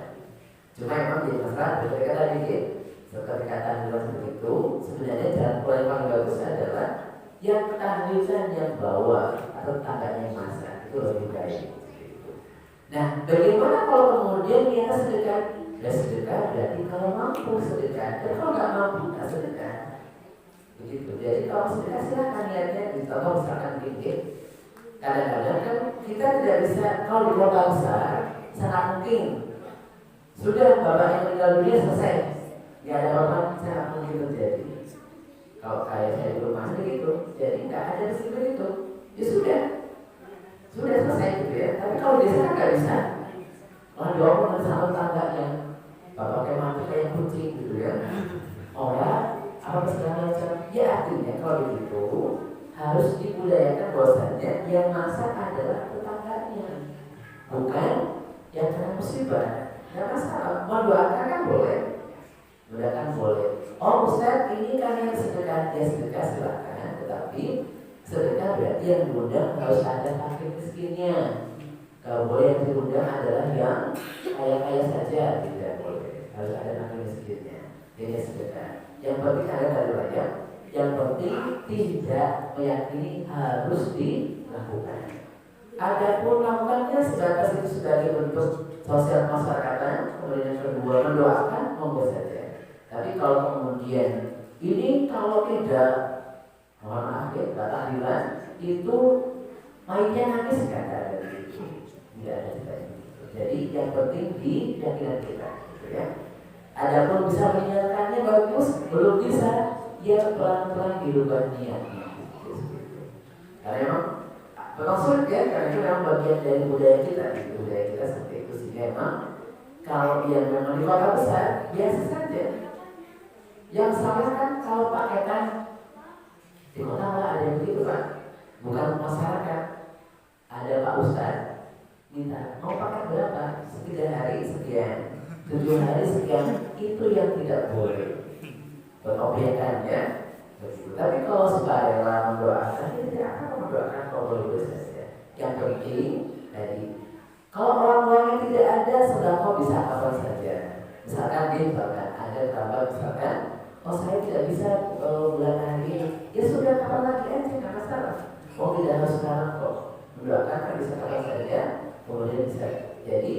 Cuma emang jadi masalah ketika tadi ya, ketika tahlilan begitu, sebenarnya jalan pulang yang paling bagus adalah yang tahlilan yang bawa atau tangganya yang masak itu lebih baik. Nah, bagaimana kalau kemudian kita sedekah? Ya sedekah berarti kalau mampu sedekah, dan kalau nggak mampu nggak sedekah. Begitu. Jadi kalau sedekah silakan niatnya. Contoh misalkan gini, kadang-kadang kan kita tidak bisa kalau di kota besar sangat mungkin sudah bapak yang meninggal dunia selesai, nggak ada orang sangat mungkin terjadi. Kalau kayak saya di rumah begitu, jadi nggak ada risiko itu. Ya sudah selesai gitu ya. Tapi kalau di sana nggak bisa. Doa pun sama tangganya, bapak kayak mati kayak kucing gitu ya. Orang apa segala macam. Ya artinya kalau begitu harus dibudayakan bahwasannya yang masak adalah tetangganya, bukan yang kena musibah. Nggak masalah. Mendoakan kan boleh. Mendoakan boleh. Oh Ustaz, ini kan yang sedekah, ya sedekah silakan. Tetapi sedekah berarti yang diundang harus ada fakir miskinnya. Kalau boleh yang diundang adalah yang kaya-kaya saja, tidak boleh. Harus ada fakir miskinnya. Jadi sedekah. Yang penting ada tadi banyak. Yang penting tidak meyakini harus dilakukan. Adapun lakukannya sebatas itu sebagai bentuk sosial masyarakatan. Kemudian yang kedua mendoakan, monggo saja. Tapi kalau kemudian ini kalau tidak, mohon maaf ya, tahlilan itu mainnya nangis nggak ada gitu, tidak ada. Jadi yang penting di keyakinan kita, gitu ya. Adapun bisa meninggalkannya bagus, belum bisa, ya pelan-pelan dirubah niatnya. Karena memang sulit ya, karena itu memang bagian dari budaya kita, budaya kita seperti itu sih. Memang kalau dia memang di kota besar, biasa saja. Yang salah kan kalau paketan di kota malah ada yang begitu Pak, bukan masyarakat. Ada Pak Ustadz minta mau paket berapa? 3 hari sekian, 7 hari sekian, itu yang tidak boleh. Berobjekannya begitu. Tapi kalau sukarela mendoakan, ya tidak akan mendoakan kalau boleh saja. Yang penting tadi, kalau orang-orangnya tidak ada, sedekah bisa kapan saja. Misalkan dia ada kerabat misalkan, oh saya tidak bisa bulan hari ini, ya sudah kapan lagi aja, nggak masalah. Oh tidak harus sekarang kok, mendoakan kan bisa kapan saja, kemudian bisa. Jadi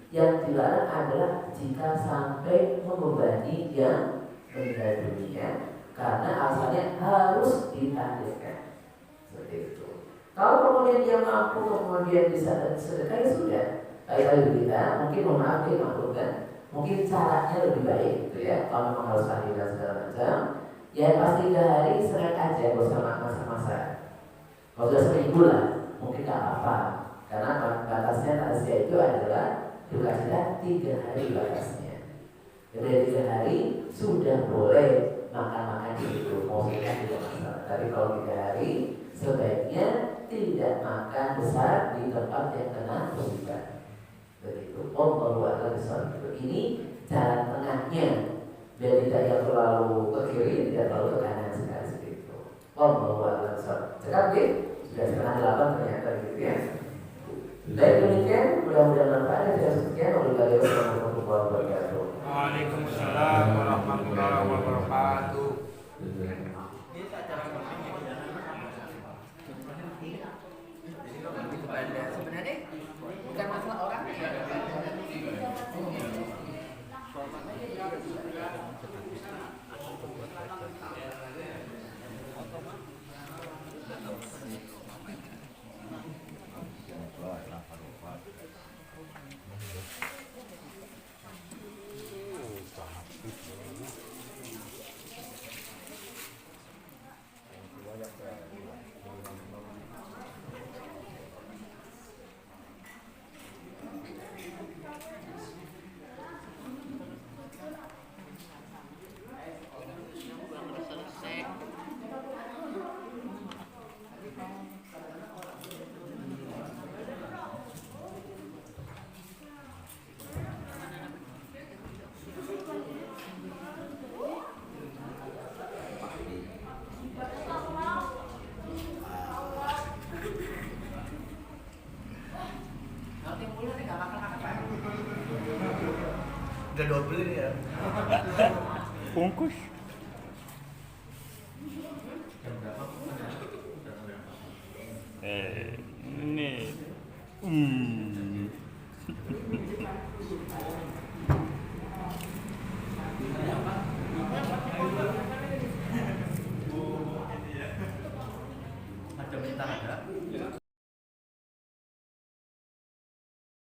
yang dilarang adalah jika sampai membebani yang meninggal dunia, karena asalnya harus ditakdirkan seperti itu. Kalau kemudian dia mampu kemudian bisa sedekah, ya sudah. Kayak kita mungkin maaf dia mampu kan, mungkin caranya lebih baik gitu ya. Kalau memang harus tahlilan segala macam, ya pasti 3 hari seret aja bersama masa-masa. Kalau sudah seminggu lah, mungkin nggak apa-apa. Karena batasnya takziah itu adalah dikasih 3 hari batasnya. Jadi 3 hari sudah boleh makan-makan itu, mau tidak tidak masalah. Tapi kalau 3 hari sebaiknya tidak makan besar di tempat yang kena musibah. Begitu. Allahu a'lam bishawab. Ini jalan tengahnya, biar tidak yang terlalu ke kiri, tidak terlalu ke kanan sekali seperti itu. Allahu a'lam bishawab. Sekarang sudah 7:30 ternyata gitu ya. Baik demikian, mudah-mudahan manfaat. Tidak sekian. Wassalamualaikum warahmatullahi wabarakatuh. Waalaikumsalam warahmatullahi wabarakatuh. Sebenarnya bukan masalah orang. Udah double ini ya. Bungkus. Ini.